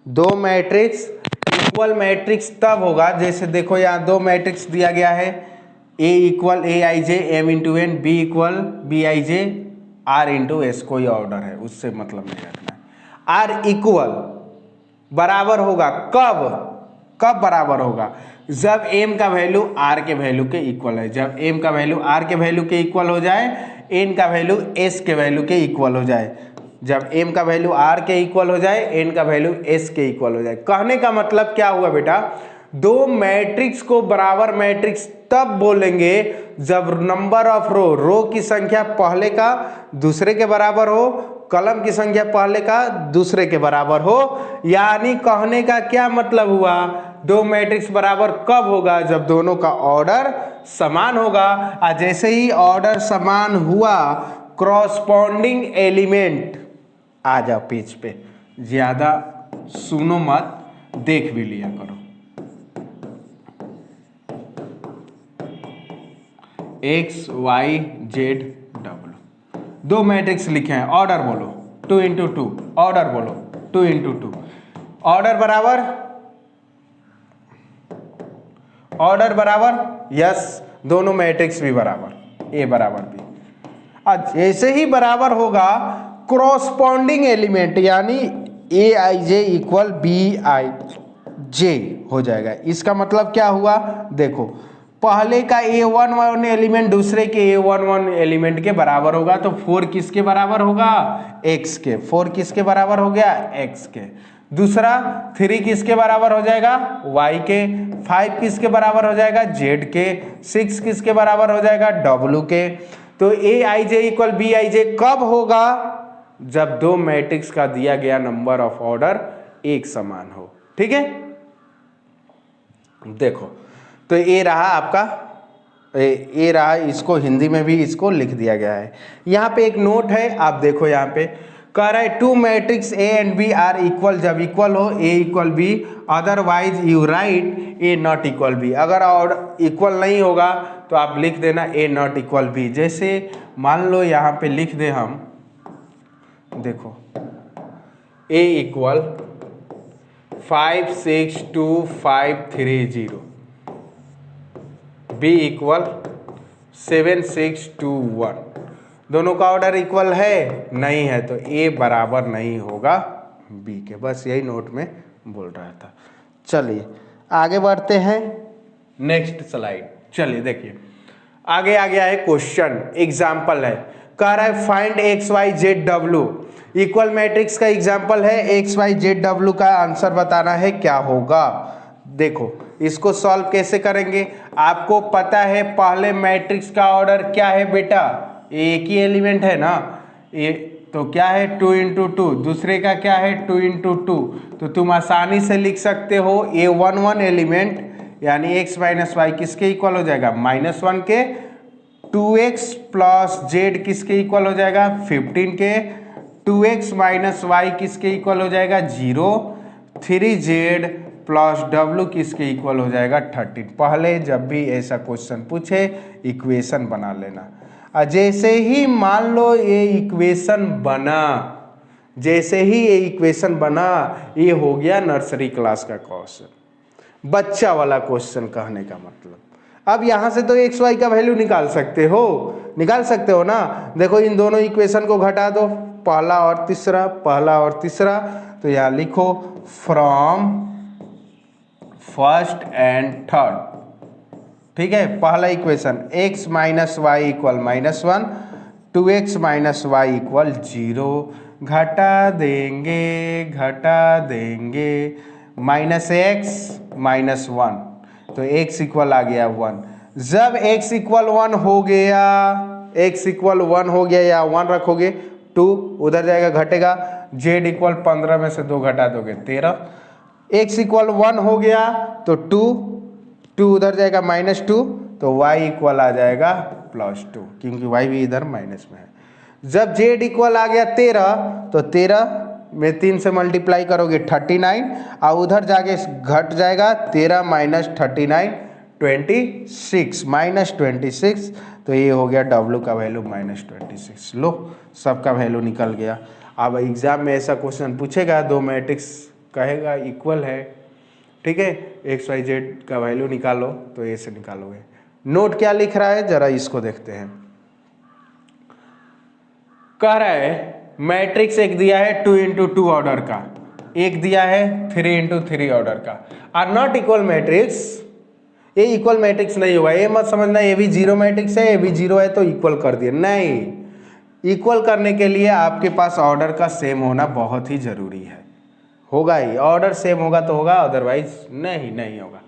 दो मैट्रिक्स इक्वल मैट्रिक्स तब होगा, जैसे देखो यहाँ दो मैट्रिक्स दिया गया है, A equal a i j m into n, B equal b i j r into s, कोई ऑर्डर है उससे मतलब नहीं रखना है। आर इक्वल बराबर होगा कब, कब बराबर होगा, जब m का वैल्यू r के वैल्यू के इक्वल है। जब m का वैल्यू r के वैल्यू के इक्वल हो जाए, n का वैल्यू s के वैल्यू के इक्वल हो जाए। जब m का वैल्यू r के इक्वल हो जाए, n का वैल्यू s के इक्वल हो जाए। कहने का मतलब क्या हुआ बेटा, दो मैट्रिक्स को बराबर मैट्रिक्स तब बोलेंगे जब नंबर ऑफ रो की संख्या पहले का दूसरे के बराबर हो, कॉलम की संख्या पहले का दूसरे के बराबर हो। यानी कहने का क्या मतलब हुआ, दो मैट्रिक्स बराबर कब होगा, जब दोनों का ऑर्डर समान होगा। और जैसे ही ऑर्डर समान हुआ, क्रॉसपॉन्डिंग एलिमेंट, आ जाओ पेज पे, ज्यादा सुनो मत, देख भी लिया करो। एक्स वाई जेड डब्ल्यू, दो मैट्रिक्स लिखे हैं, ऑर्डर बोलो 2 इंटू 2, ऑर्डर बोलो 2 इंटू 2, ऑर्डर बराबर, ऑर्डर बराबर, यस, दोनों मैट्रिक्स भी बराबर, ए बराबर बी। आज जैसे ही बराबर होगा, क्रॉसपॉन्डिंग एलिमेंट यानी ए i J equal b i जे हो जाएगा। इसका मतलब क्या हुआ, देखो पहले का A11 एलिमेंट दूसरे के A11 एलिमेंट के बराबर होगा, तो 4 किसके बराबर होगा, x के, 4 किसके बराबर हो गया, x के। दूसरा 3 किसके बराबर हो जाएगा, y के। 5 किसके बराबर हो जाएगा, z के। 6 किसके बराबर हो जाएगा, w के। तो ए i J equal b i जे कब होगा, जब दो मैट्रिक्स का दिया गया नंबर ऑफ ऑर्डर एक समान हो। ठीक है, देखो तो ये रहा आपका, ये रहा, इसको हिंदी में भी इसको लिख दिया गया है। यहाँ पे एक नोट है, आप देखो यहाँ पे कह रहा है two matrix A and B are equal, जब इक्वल हो A equal B, otherwise you write A not equal B. अगर और इक्वल नहीं होगा तो आप लिख देना ए नॉट इक्वल बी। जैसे मान लो यहाँ पे लिख दे हम, देखो ए इक्वल 5 6 2 5 3 0, बी इक्वल 7 6 2 1, दोनों का ऑर्डर इक्वल है, नहीं है, तो ए बराबर नहीं होगा बी के। बस यही नोट में बोल रहा था। चलिए आगे बढ़ते हैं, नेक्स्ट स्लाइड। चलिए देखिए आगे आ गया है क्वेश्चन, एग्जाम्पल है, कह रहा है फाइंड एक्स वाई जेड डब्ल्यू। इक्वल मैट्रिक्स का एग्जाम्पल है, एक्स वाई जेड डब्ल्यू का आंसर बताना है क्या होगा। देखो इसको सॉल्व कैसे करेंगे, आपको पता है पहले मैट्रिक्स का ऑर्डर क्या है बेटा, एक ही एलिमेंट है ना, ये तो क्या है 2 इंटू 2, दूसरे का क्या है 2 इंटू 2, तो तुम आसानी से लिख सकते हो A11 एलिमेंट यानी x माइनस वाई किसके इक्वल हो जाएगा, -1 के, 2x प्लस जेड किसके इक्वल हो जाएगा 15 के, 2x माइनस वाई किसके इक्वल हो जाएगा 0, 3z प्लस w किसके इक्वल हो जाएगा 13। पहले जब भी ऐसा क्वेश्चन पूछे इक्वेशन बना लेना। जैसे ही मान लो ये इक्वेशन बना, जैसे ही ये इक्वेशन बना, ये हो गया नर्सरी क्लास का क्वेश्चन, बच्चा वाला क्वेश्चन कहने का मतलब। अब यहाँ से तो एक्स वाई का वैल्यू निकाल सकते हो, निकाल सकते हो ना। देखो इन दोनों इक्वेशन को घटा दो, पहला और तीसरा, पहला और तीसरा, तो यहाँ लिखो फ्रॉम फर्स्ट एंड थर्ड। ठीक है, पहला equation x minus y equal -1, 2x minus y equal 0, घटा देंगे -x -1, तो x इक्वल आ गया 1। जब x इक्वल 1 हो गया, x इक्वल 1 हो गया या 1 रखोगे 2 उधर जाएगा घटेगा, z इक्वल 15 में से 2 घटा दोगे 13, x इक्वल 1 हो गया तो 2 उधर जाएगा -2 तो y इक्वल आ जाएगा +2 क्योंकि y भी इधर माइनस में है। जब z इक्वल आ गया 13 तो 13 में 3 से मल्टीप्लाई करोगे 39 और उधर जाके घट जाएगा 13 - 39 26 -26 तो ये हो गया W का वैल्यू -26। लो सबका वैल्यू निकल गया। अब एग्जाम में ऐसा क्वेश्चन पूछेगा, दो मैट्रिक्स कहेगा इक्वल है, ठीक है, एक्स वाई जेड का वैल्यू निकालो तो ए से निकालोगे। नोट क्या लिख रहा है जरा इसको देखते हैं। कह रहा है मैट्रिक्स एक दिया है 2 × 2 ऑर्डर का, एक दिया है 3 × 3 ऑर्डर का, आर नॉट इक्वल मैट्रिक्स। ये इक्वल मैट्रिक्स नहीं होगा, ये मत समझना ये भी जीरो मैट्रिक्स है, ये भी जीरो है तो इक्वल कर दिए, नहीं। इक्वल करने के लिए आपके पास ऑर्डर का सेम होना बहुत ही जरूरी है, होगा ही, ऑर्डर सेम होगा तो होगा, अदरवाइज नहीं होगा।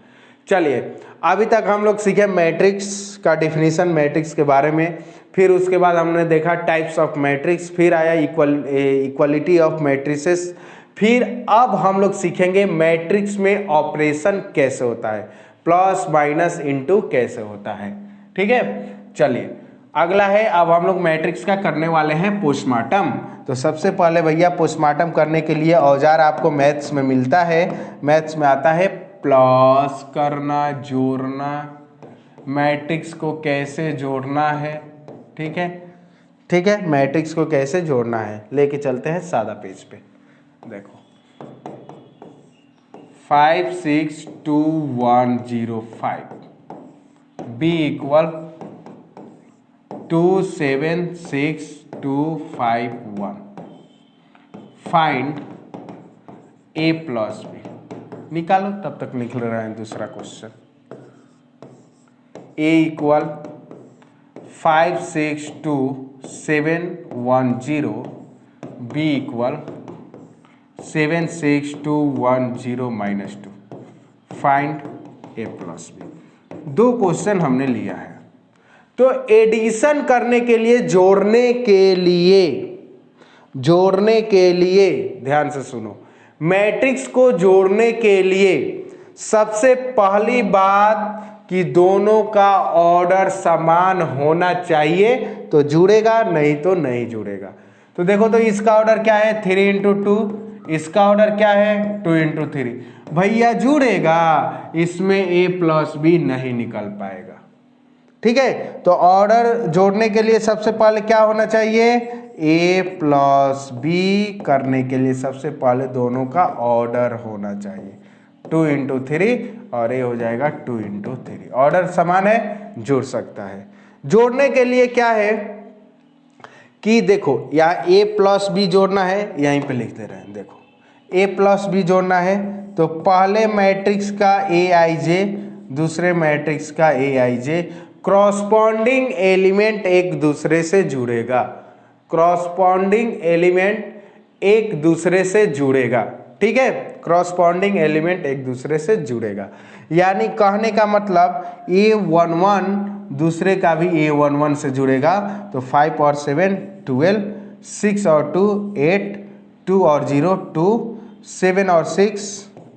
चलिए अभी तक हम लोग सीखे मैट्रिक्स का डिफिनीशन, मैट्रिक्स के बारे में, फिर उसके बाद हमने देखा टाइप्स ऑफ मैट्रिक्स, फिर आया इक्वलिटी ऑफ मैट्रिसेस, फिर अब हम लोग सीखेंगे मैट्रिक्स में ऑपरेशन कैसे होता है, प्लस माइनस इनटू कैसे होता है, ठीक है। चलिए अगला है, अब हम लोग मैट्रिक्स का करने वाले हैं पोस्टमार्टम। तो सबसे पहले भैया पोस्टमार्टम करने के लिए औजार आपको मैथ्स में मिलता है, मैथ्स में आता है प्लस करना, जोड़ना, मैट्रिक्स को कैसे जोड़ना है, ठीक है, मैट्रिक्स को कैसे जोड़ना है। लेके चलते हैं सादा पेज पे, देखो 5 6 2 1 0 5 b equal 2 7 6 2 5 1 find a plus b। निकालो, तब तक निकल रहा है दूसरा question. a equal 5 6 2 7 1 0 b equal 7 6 2 1 0 -2 find a plus b। दो क्वेश्चन हमने लिया है, तो एडिशन करने के लिए, जोड़ने के लिए ध्यान से सुनो, मैट्रिक्स को जोड़ने के लिए सबसे पहली बात कि दोनों का ऑर्डर समान होना चाहिए तो जुड़ेगा, नहीं तो नहीं जुड़ेगा। तो देखो तो इसका ऑर्डर क्या है 3 × 2, इसका ऑर्डर क्या है 2 × 3, भैया जुड़ेगा, इसमें a प्लस b नहीं निकल पाएगा, ठीक है। तो ऑर्डर जोड़ने के लिए सबसे पहले क्या होना चाहिए, a प्लस b करने के लिए सबसे पहले दोनों का ऑर्डर होना चाहिए, 2 × 3 और ये हो जाएगा 2 × 3। ऑर्डर समान है, जोड़ सकता है। जोड़ने के लिए क्या है कि देखो यहाँ a प्लस b जोड़ना है, यहीं पे लिख दे रहे हैं, देखो a प्लस b जोड़ना है तो पहले मैट्रिक्स का aij, दूसरे मैट्रिक्स का aij, क्रॉसपॉन्डिंग एलिमेंट एक दूसरे से जुड़ेगा, क्रॉसपॉन्डिंग एलिमेंट एक दूसरे से जुड़ेगा, ठीक है, क्रॉसपॉन्डिंग एलिमेंट एक दूसरे से जुड़ेगा। यानी कहने का मतलब a11 दूसरे का भी a11 से जुड़ेगा, तो 5 और 7 12, 6 और 2 8, 2 और 0 2, 7 और 6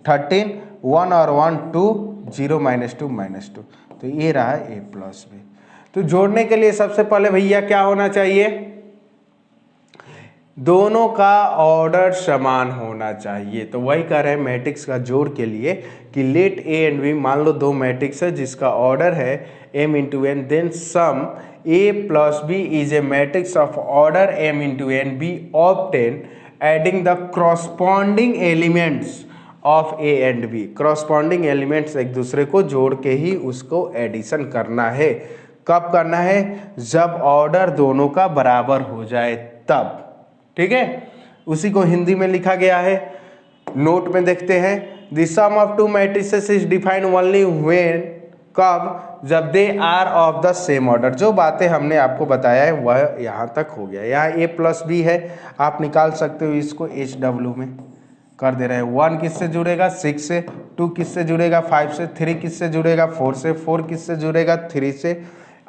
13, 1 और 1 2, 0 -2 -2, तो ये रहा a प्लस b। तो जोड़ने के लिए सबसे पहले भैया क्या होना चाहिए, दोनों का ऑर्डर समान होना चाहिए। तो वही कह रहे हैं मैट्रिक्स का जोड़ के लिए कि लेट a एंड b, मान लो दो मैट्रिक्स है जिसका ऑर्डर है m × n, then sum a plus b is a matrix of order m × n b obtain adding the corresponding elements of a and b। Corresponding elements एक दूसरे को जोड़ के ही उसको एडिशन करना है। कब करना है, जब ऑर्डर दोनों का बराबर हो जाए तब, ठीक है। उसी को हिंदी में लिखा गया है, नोट में देखते हैं, the sum of two matrices is defined only when, कब, जब they are of the same order. जो बातें हमने आपको बताया है वह यहाँ तक हो गया। यहाँ a प्लस b है, आप निकाल सकते हो इसको HW में कर दे रहे हैं। 1 किससे जुड़ेगा 6 से, 2 किससे जुड़ेगा 5 से, 3 किससे जुड़ेगा 4 से, 4 किससे जुड़ेगा 3 से,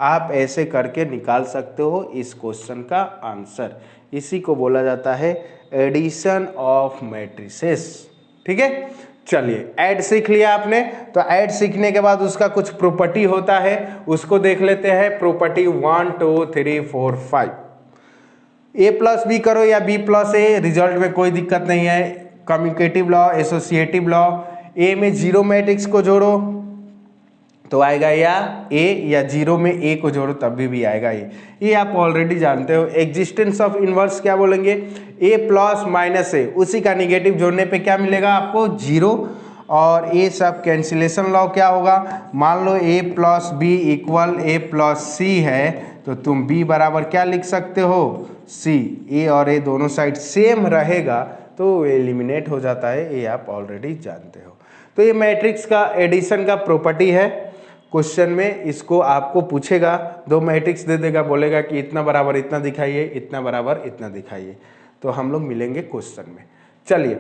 आप ऐसे करके निकाल सकते हो इस क्वेश्चन का आंसर। इसी को बोला जाता है एडिशन ऑफ मैट्रिसेस। ठीक है, चलिए ऐड सीख लिया आपने। तो ऐड सीखने के बाद उसका कुछ प्रॉपर्टी होता है, उसको देख लेते हैं। प्रॉपर्टी 1 2 3 4 5। ए प्लस बी करो या बी प्लस ए, रिजल्ट में कोई दिक्कत नहीं है। कम्युटेटिव लॉ, एसोसिएटिव लॉ, ए में जीरो मैट्रिक्स को जोड़ो तो आएगा या ए, या जीरो में ए को जोड़ो तब भी आएगा ये आप ऑलरेडी जानते हो। एग्जिस्टेंस ऑफ इनवर्स क्या बोलेंगे, ए प्लस माइनस ए, उसी का निगेटिव जोड़ने पे क्या मिलेगा आपको, जीरो। और ए सब कैंसिलेशन लॉ क्या होगा, मान लो ए प्लस बी इक्वल ए प्लस सी है, तो तुम बी बराबर क्या लिख सकते हो, सी। ए और ए दोनों साइड सेम रहेगा तो एलिमिनेट हो जाता है, ये आप ऑलरेडी जानते हो। तो ये मैट्रिक्स का एडिशन का प्रॉपर्टी है। क्वेश्चन में इसको आपको पूछेगा, दो मैट्रिक्स दे देगा, बोलेगा कि इतना बराबर इतना दिखाइए, इतना बराबर इतना दिखाइए। तो हम लोग मिलेंगे क्वेश्चन में। चलिए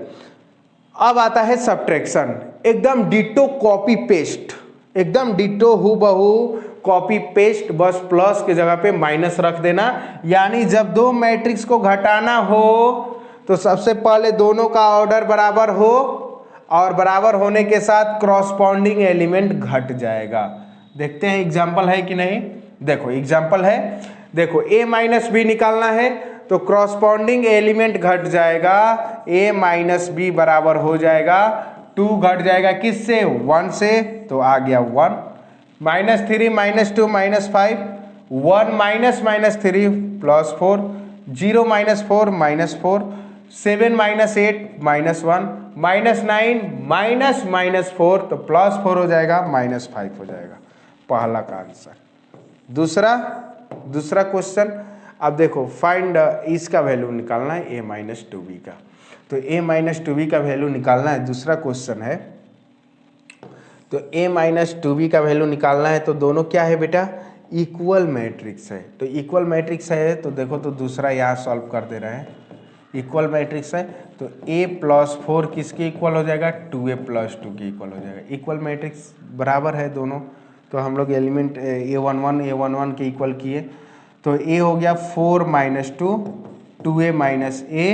अब आता है सब्ट्रैक्शन। एकदम डिटो कॉपी पेस्ट, एकदम डिटो हूबहू कॉपी पेस्ट, बस प्लस की जगह पे माइनस रख देना। यानी जब दो मैट्रिक्स को घटाना हो तो सबसे पहले दोनों का ऑर्डर बराबर हो, और बराबर होने के साथ क्रॉसपॉन्डिंग एलिमेंट घट जाएगा। देखते हैं एग्जाम्पल है कि नहीं। देखो एग्जाम्पल है, देखो a माइनस बी निकालना है तो क्रॉसपॉन्डिंग एलिमेंट घट जाएगा, a माइनस बी बराबर हो जाएगा 2, घट जाएगा किससे, 1 से, तो आ गया 1। Minus 3 minus 2 minus 5, 1 minus minus 3 plus 4, 0 minus 4 minus 4, 7 minus 8 minus 1, minus 9 minus minus 4, तो प्लस 4 हो जाएगा, माइनस 5 हो जाएगा। पहला का आंसर। दूसरा क्वेश्चन, अब देखो फाइंड इसका वैल्यू निकालना है a माइनस 2b का। तो a माइनस 2b का वैल्यू निकालना है, दूसरा क्वेश्चन है। तो a माइनस 2b का वैल्यू निकालना है, तो दोनों क्या है बेटा, इक्वल मैट्रिक्स है। तो इक्वल मैट्रिक्स है तो देखो, तो दूसरा यहाँ सॉल्व कर दे रहे हैं। इक्वल मैट्रिक्स है तो a प्लस 4 किसके इक्वल हो जाएगा, 2a प्लस 2 के इक्वल हो जाएगा। इक्वल मैट्रिक्स बराबर है दोनों, तो हम लोग एलिमेंट a11 के इक्वल किए। तो a हो गया 4 माइनस 2, 2a माइनस a,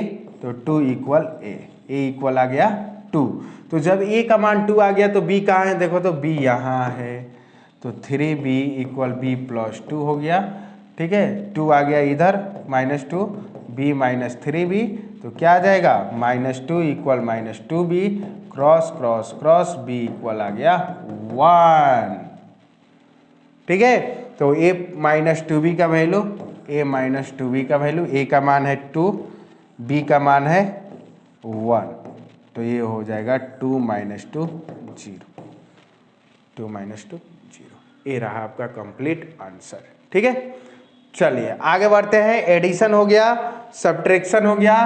तो 2 इक्वल a इक्वल आ गया 2। तो जब a का मान 2 आ गया तो b कहाँ है, देखो तो b यहाँ है, तो 3b इक्वल b प्लस 2 हो गया। ठीक है, 2 आ गया इधर माइनस 2, b माइनस 3b, तो क्या आ जाएगा, minus 2 equal minus 2b, cross cross cross b equal आ गया 1। ठीक है, तो a माइनस 2b का वैल्यू, a माइनस 2b का वैल्यू, a का मान है 2, b का मान है 1, तो ये हो जाएगा 2 माइनस 2 0, 2 माइनस 2 0। ये रहा आपका कंप्लीट आंसर। ठीक है, चलिए आगे बढ़ते हैं। एडिशन हो गया, सब्ट्रैक्शन हो गया,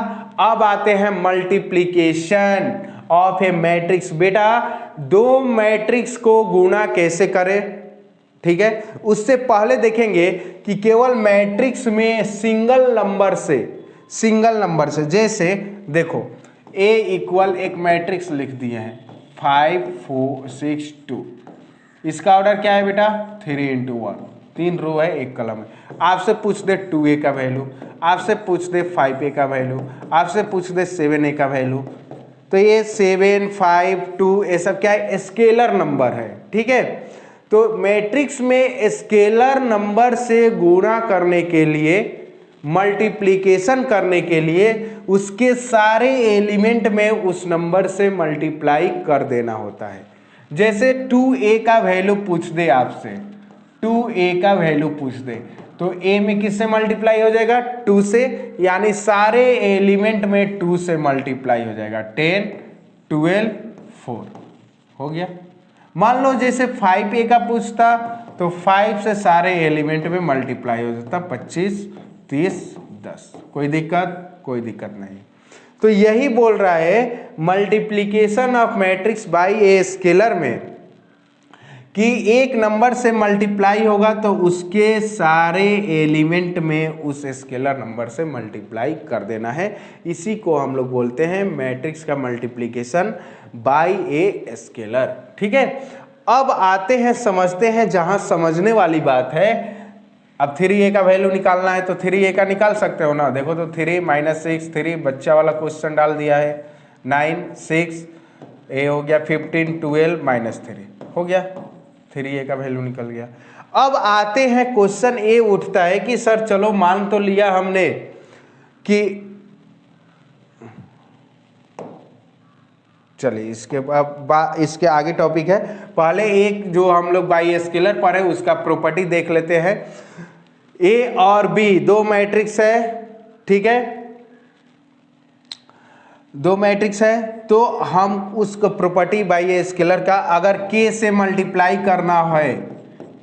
अब आते हैं मल्टीप्लिकेशन ऑफ ए मैट्रिक्स। बेटा दो मैट्रिक्स को गुणा कैसे करें, ठीक है, उससे पहले देखेंगे कि केवल मैट्रिक्स में सिंगल नंबर से, जैसे देखो a इक्वल एक मैट्रिक्स लिख दिए हैं 5 4 6 2, इसका ऑर्डर क्या है बेटा, 3 × 1, 3 रो है एक कलम है। आपसे पूछ दे 2a का वैल्यू, आपसे पूछ दे 5a का वैल्यू, आपसे पूछ दे 7a का वैल्यू, तो ये 7 5 2 ये सब क्या है, स्केलर नंबर है। ठीक है, तो मैट्रिक्स में स्केलर नंबर से गुणा करने के लिए, मल्टीप्लिकेशन करने के लिए उसके सारे एलिमेंट में उस नंबर से मल्टीप्लाई कर देना होता है। जैसे 2a का वैल्यू पूछ दे आपसे, 2a का वैल्यू पूछ दे, तो a में किससे मल्टीप्लाई हो जाएगा, 2 से, यानी सारे एलिमेंट में 2 से मल्टीप्लाई हो जाएगा। 10 12 4 हो गया। मान लो जैसे 5a का पूछता तो 5 से सारे एलिमेंट में मल्टीप्लाई हो जाता, 25 30 10। कोई दिक्कत नहीं। तो यही बोल रहा है multiplication of matrix bye a scalar में, कि एक नंबर से मल्टीप्लाई होगा तो उसके सारे एलिमेंट में उस स्केलर नंबर से मल्टीप्लाई कर देना है। इसी को हम लोग बोलते हैं मैट्रिक्स का मल्टीप्लिकेशन बाय ए स्केलर। ठीक है, अब आते हैं समझते हैं, जहां समझने वाली बात है अब 3a का वैल्यू निकालना है तो 3a का निकाल सकते हो ना। देखो तो 3 - 6 3 बच्चा वाला क्वेश्चन डाल दिया है। 9 6 a हो गया 15 12 -3 हो गया, 3a का वैल्यू निकल गया। अब आते हैं क्वेश्चन ए उठता है कि सर चलो मान तो लिया हमने कि चलिए इसके आगे टॉपिक है। पहले एक जो हम लोग बाई स्केलर पर है उसका प्रॉपर्टी देख लेते हैं। ए और बी दो मैट्रिक्स है, ठीक है, दो मैट्रिक्स है, तो हम उस प्रॉपर्टी बाई स्केलर का अगर के से मल्टीप्लाई करना है,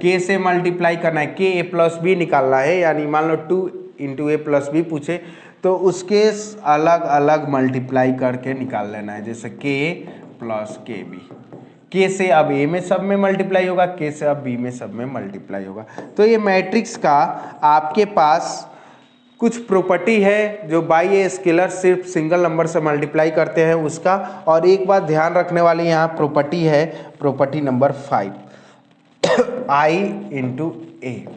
के से मल्टीप्लाई करना है, के ए प्लस बी निकालना है, यानी मान लो 2 × a + b पूछे तो उसके अलग अलग मल्टीप्लाई करके निकाल लेना है। जैसे के प्लस के बी, के से अब ए में सब में मल्टीप्लाई होगा, के से अब बी में सब में मल्टीप्लाई होगा। तो ये मैट्रिक्स का आपके पास कुछ प्रॉपर्टी है जो बाई स्केलर सिर्फ सिंगल नंबर से मल्टीप्लाई करते हैं उसका। और एक बात ध्यान रखने वाली यहाँ प्रॉपर्टी है, property number 5 i × a,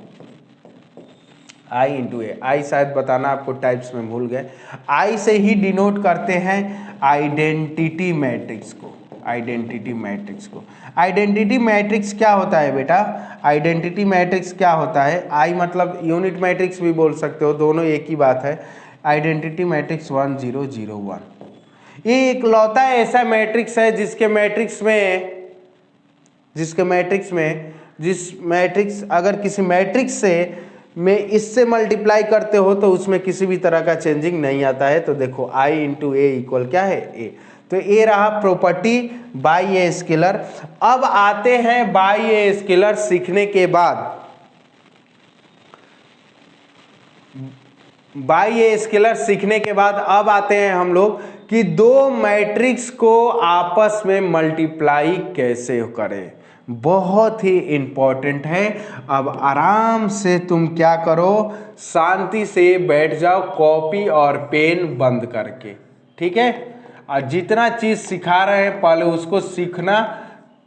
i × a, आई शायद बताना आपको टाइप्स में भूल गए। आई से ही डिनोट करते हैं आइडेंटिटी मैट्रिक्स को, आइडेंटिटी मैट्रिक्स को। आइडेंटिटी मैट्रिक्स क्या होता है बेटा? आइडेंटिटी मैट्रिक्स क्या होता है? आई मतलब यूनिट मैट्रिक्स भी बोल सकते हो, दोनों एक ही बात है। आइडेंटिटी मैट्रिक्स 1 0 0 1 ये इकलौता ऐसा मैट्रिक्स है जिसके मैट्रिक्स अगर किसी मैट्रिक्स से में इससे मल्टीप्लाई करते हो तो उसमें किसी भी तरह का चेंजिंग नहीं आता है। तो देखो i × a इक्वल क्या है? a। तो ये रहा प्रॉपर्टी बाई ए स्केलर। अब आते हैं बाई ए स्केलर सीखने के बाद, बाई ए स्केलर सीखने के बाद अब आते हैं हम लोग कि दो मैट्रिक्स को आपस में मल्टीप्लाई कैसे करें। बहुत ही इंपॉर्टेंट है। अब आराम से तुम क्या करो, शांति से बैठ जाओ कॉपी और पेन बंद करके, ठीक है। और जितना चीज सिखा रहे हैं पहले उसको सीखना,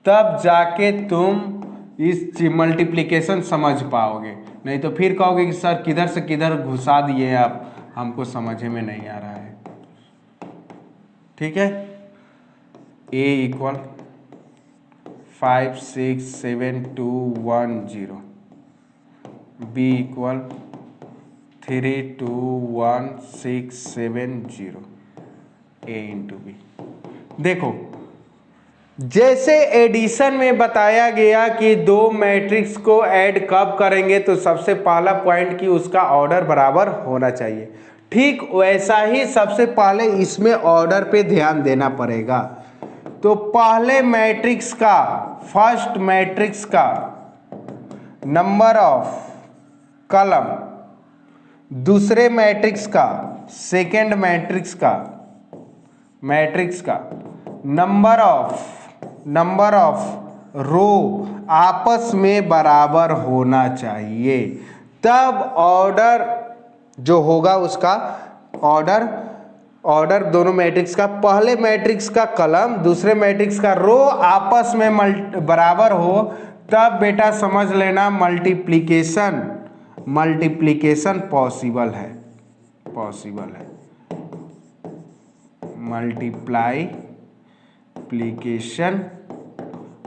तब जाके तुम इस मल्टीप्लिकेशन समझ पाओगे। नहीं तो फिर कहोगे कि सर किधर से किधर घुसा दिए आप, हमको समझ में नहीं आ रहा है, ठीक है। a = 5 6 7 2 1 0, b = 3 2 1 6 7 0, a × b। देखो जैसे एडिशन में बताया गया कि दो मैट्रिक्स को ऐड कब करेंगे, तो सबसे पहला पॉइंट कि उसका ऑर्डर बराबर होना चाहिए। ठीक वैसा ही सबसे पहले इसमें ऑर्डर पे ध्यान देना पड़ेगा। तो पहले मैट्रिक्स का, फर्स्ट मैट्रिक्स का नंबर ऑफ कॉलम, दूसरे मैट्रिक्स का, सेकेंड मैट्रिक्स का नंबर ऑफ रो आपस में बराबर होना चाहिए। तब ऑर्डर जो होगा उसका ऑर्डर दोनों मैट्रिक्स का, पहले मैट्रिक्स का कॉलम दूसरे मैट्रिक्स का रो आपस में बराबर हो, तब बेटा समझ लेना मल्टीप्लिकेशन पॉसिबल है,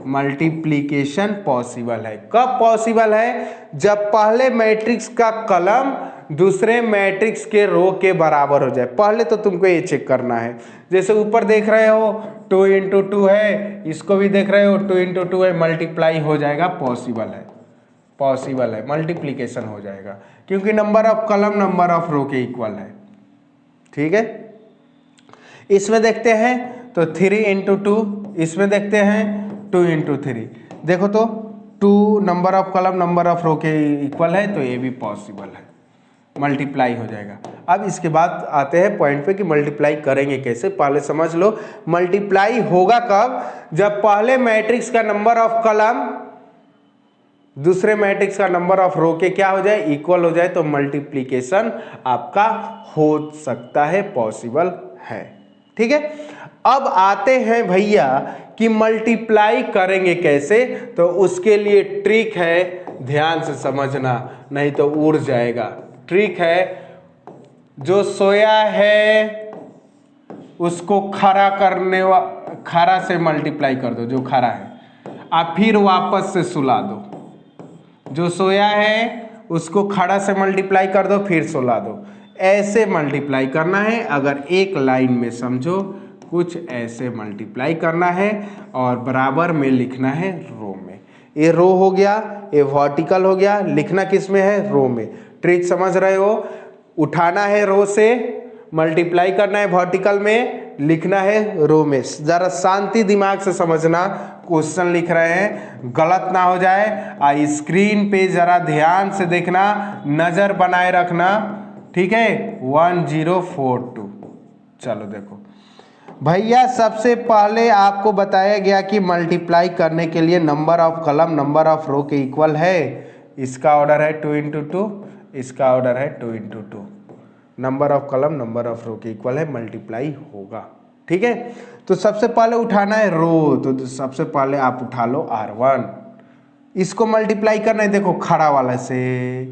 मल्टीप्लिकेशन पॉसिबल है। कब पॉसिबल है? जब पहले मैट्रिक्स का कॉलम दूसरे मैट्रिक्स के रो के बराबर हो जाए। पहले तो तुमको ये चेक करना है, जैसे ऊपर देख रहे हो 2 × 2 है, इसको भी देख रहे हो 2 × 2 है, मल्टीप्लाई हो जाएगा, पॉसिबल है, मल्टीप्लिकेशन हो जाएगा, क्योंकि number of column number of row के इक्वल है, ठीक है। इसमें देखते हैं तो 3 × 2, इसमें देखते हैं 2 × 3। देखो तो 2 number of column number of row के इक्वल है, तो ये भी पॉसिबल है, मल्टीप्लाई हो जाएगा। अब इसके बाद आते हैं पॉइंट पे कि मल्टीप्लाई करेंगे कैसे। पहले समझ लो मल्टीप्लाई होगा कब? जब पहले मैट्रिक्स का नंबर ऑफ कॉलम दूसरे मैट्रिक्स का नंबर ऑफ रो के क्या हो जाए? इक्वल हो जाए, तो मल्टीप्लिकेशन आपका हो सकता है, पॉसिबल है, ठीक है। अब आते हैं भैया कि मल्टीप्लाई करेंगे कैसे, तो उसके लिए ट्रिक है ध्यान से समझना, नहीं तो उड़ जाएगा। ट्रिक है, जो सोया है उसको खड़ा खड़ा से मल्टीप्लाई कर दो, जो खड़ा है, आप फिर वापस से सुला दो। जो सोया है उसको खड़ा से मल्टीप्लाई कर दो, फिर सुला दो। ऐसे मल्टीप्लाई करना है। अगर एक लाइन में समझो, कुछ ऐसे मल्टीप्लाई करना है और बराबर में लिखना है रो में। ये रो हो गया, ये वर्टिकल हो गया, लिखना किस में है? रो में। ट्रिक समझ रहे हो? उठाना है रो से, मल्टीप्लाई करना है वर्टिकल में, लिखना है रो में। जरा शांति दिमाग से समझना, क्वेश्चन लिख रहे हैं, गलत ना हो जाए। स्क्रीन पे जरा ध्यान से देखना, नजर बनाए रखना, ठीक है। 1042। चलो देखो भैया, सबसे पहले आपको बताया गया कि मल्टीप्लाई करने के लिए number of column number of row के इक्वल है। इसका ऑर्डर है 2 × 2, इसका ऑर्डर है 2 × 2। Number of column number of row के इक्वल है, मल्टीप्लाई होगा, ठीक है। तो सबसे पहले उठाना है रो, तो सबसे पहले आप उठा लो R1, इसको मल्टीप्लाई करना है, देखो खड़ा वाला से,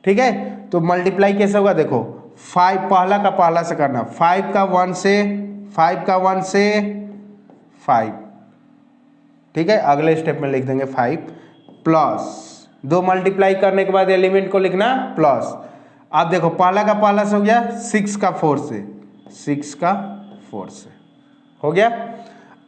ठीक है। तो मल्टीप्लाई कैसे होगा? देखो 5 पहला का पहला से करना, 5 का 1 से, 5 का 1 से 5, ठीक है। अगले स्टेप में लिख देंगे 5 प्लस 2 मल्टीप्लाई करने के बाद एलिमेंट को लिखना प्लस। आप देखो पहला का पहला से हो गया, 6 का 4 से, 6 का 4 से हो गया।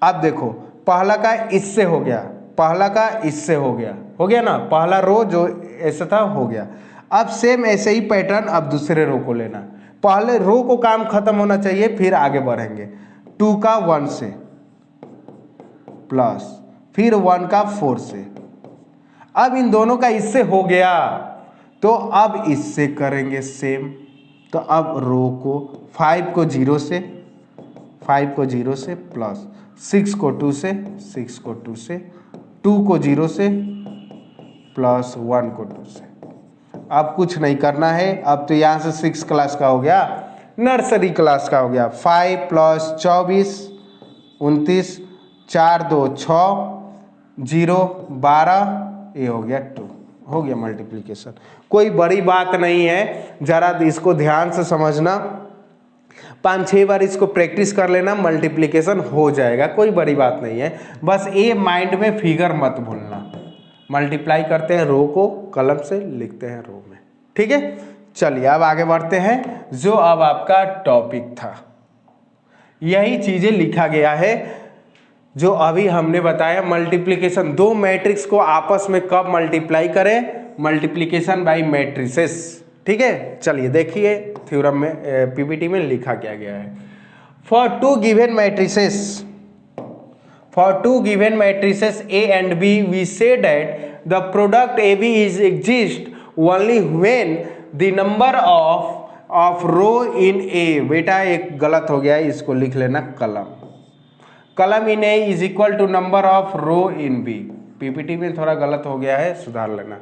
अब देखो पहला का इससे हो गया, पहला का इससे हो गया ना, पहला रो जो ऐसा था हो गया। अब सेम ऐसे ही पैटर्न अब दूसरे रो को लेना, पहले रो को काम खत्म होना चाहिए, फिर आगे बढ़ेंगे। 2 का 1 से प्लस, फिर 1 का 4 से। अब इन दोनों का इससे हो गया, तो अब इससे करेंगे सेम। तो अब रो को 5 को 0 से, 5 को 0 से प्लस 6 को 2 से, 6 को 2 से, 2 को 0 से प्लस 1 को 2 से। अब कुछ नहीं करना है। अब तो यहाँ से 6 क्लास का हो गया, नर्सरी क्लास का हो गया। 5 प्लस 24 29, 4 2 6, 0 12, ये हो गया 2, हो गया मल्टीप्लिकेशन। कोई बड़ी बात नहीं है, जरा इसको ध्यान से समझना, 5-6 बार इसको प्रैक्टिस कर लेना, मल्टीप्लिकेशन हो जाएगा, कोई बड़ी बात नहीं है। बस ये माइंड में फिगर मत भूलना, मल्टीप्लाई करते हैं रो को, कलम से लिखते हैं रो में, ठीक है। चलिए अब आगे बढ़ते हैं। जो अब आपका टॉपिक था, यही चीजें लिखा गया है जो अभी हमने बताया। मल्टीप्लिकेशन, दो मैट्रिक्स को आपस में कब मल्टीप्लाई करें? मल्टीप्लिकेशन बाय मैट्रिसेस, ठीक है। चलिए देखिए थ्योरम में, पीपीटी में लिखा क्या गया है। For two given matrices, for two given matrices A and B, we say that the product AB is exist only when the number of row in A, बेटा एक गलत हो गया है, इसको लिख लेना कलम, कलम इन A is equal to number of row in B। PPT में थोड़ा गलत हो गया है, सुधार लेना।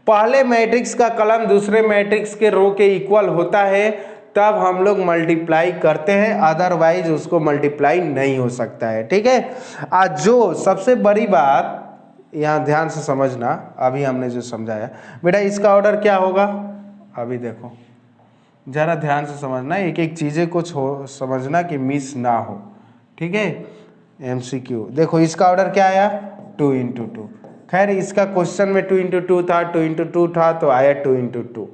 पहले मैट्रिक्स का कलम दूसरे मैट्रिक्स के रो के इक्वल होता है तब हम लोग मल्टीप्लाई करते हैं, अदरवाइज उसको मल्टीप्लाई नहीं हो सकता है, ठीक है। आज जो सबसे बड़ी बात यहाँ ध्यान से समझना, अभी हमने जो समझाया बेटा, इसका ऑर्डर क्या होगा? अभी देखो जरा ध्यान से समझना, एक एक चीज़ें कुछ हो समझना कि मिस ना हो, ठीक है। MCQ देखो, इसका ऑर्डर क्या आया? 2 × 2। खैर इसका क्वेश्चन में 2 × 2 था, 2 × 2 था, तो आया 2 × 2।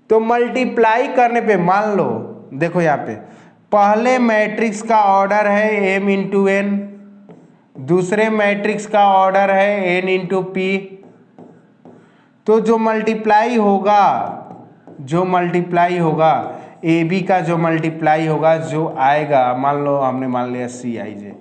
तो मल्टीप्लाई करने पे मान लो, देखो यहाँ पे पहले मैट्रिक्स का ऑर्डर है m × n, दूसरे मैट्रिक्स का ऑर्डर है n × p। तो जो मल्टीप्लाई होगा AB का जो मल्टीप्लाई होगा, जो आएगा, मान लो हमने मान लिया CIJ,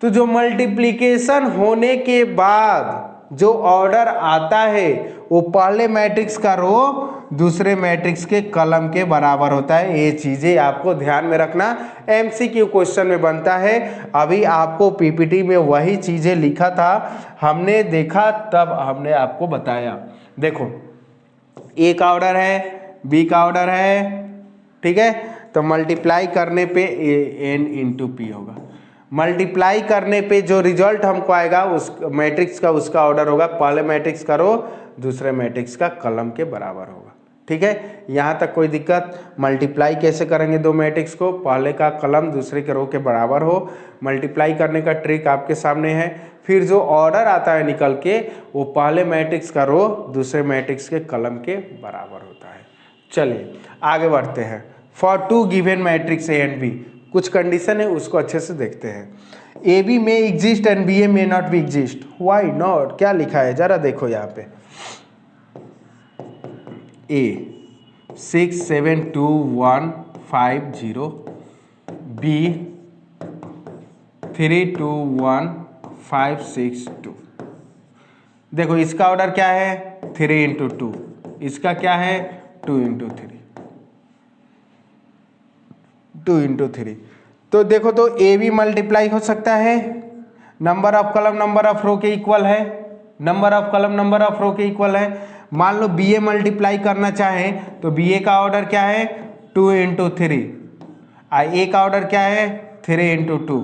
तो जो मल्टीप्लिकेशन होने के बाद जो ऑर्डर आता है वो पहले मैट्रिक्स का रो दूसरे मैट्रिक्स के कलम के बराबर होता है। ये चीजें आपको ध्यान में रखना, MCQ क्वेश्चन में बनता है। अभी आपको पीपीटी में वही चीजें लिखा था, हमने देखा तब हमने आपको बताया। देखो A का ऑर्डर है, B का ऑर्डर है, ठीक है। तो मल्टीप्लाई करने पे n × p होगा। मल्टीप्लाई करने पे जो रिजल्ट हमको आएगा उस मैट्रिक्स का उसका ऑर्डर होगा, पहले मैट्रिक्स का रो दूसरे मैट्रिक्स का कॉलम के बराबर होगा। ठीक है, यहाँ तक कोई दिक्कत? मल्टीप्लाई कैसे करेंगे दो मैट्रिक्स को? पहले का कॉलम दूसरे के रो के बराबर हो, मल्टीप्लाई करने का ट्रिक आपके सामने है। फिर जो ऑर्डर आता है निकल के वो पहले मैट्रिक्स का रो दूसरे मैट्रिक्स के कॉलम के बराबर होता है। चलिए आगे बढ़ते हैं। For two given matrix A and B, कुछ कंडीशन है उसको अच्छे से देखते हैं। ए बी में एग्जिस्ट एंड बी ए में not B exist, why not? क्या लिखा है जरा देखो यहाँ पे। A 6 7 2 1 5 0, B 3 2 1 5 6 2। देखो इसका ऑर्डर क्या है? 3 इंटू 2, इसका क्या है? 2 इंटू 3, 2 इंटू 3। तो देखो तो ए बी मल्टीप्लाई हो सकता है, number of column number of row के इक्वल है, number of column number of row के इक्वल है। मान लो बी ए मल्टीप्लाई करना चाहें तो बी ए का ऑर्डर क्या है? 2 इंटू 3, ए का ऑर्डर क्या है? 3 इंटू 2।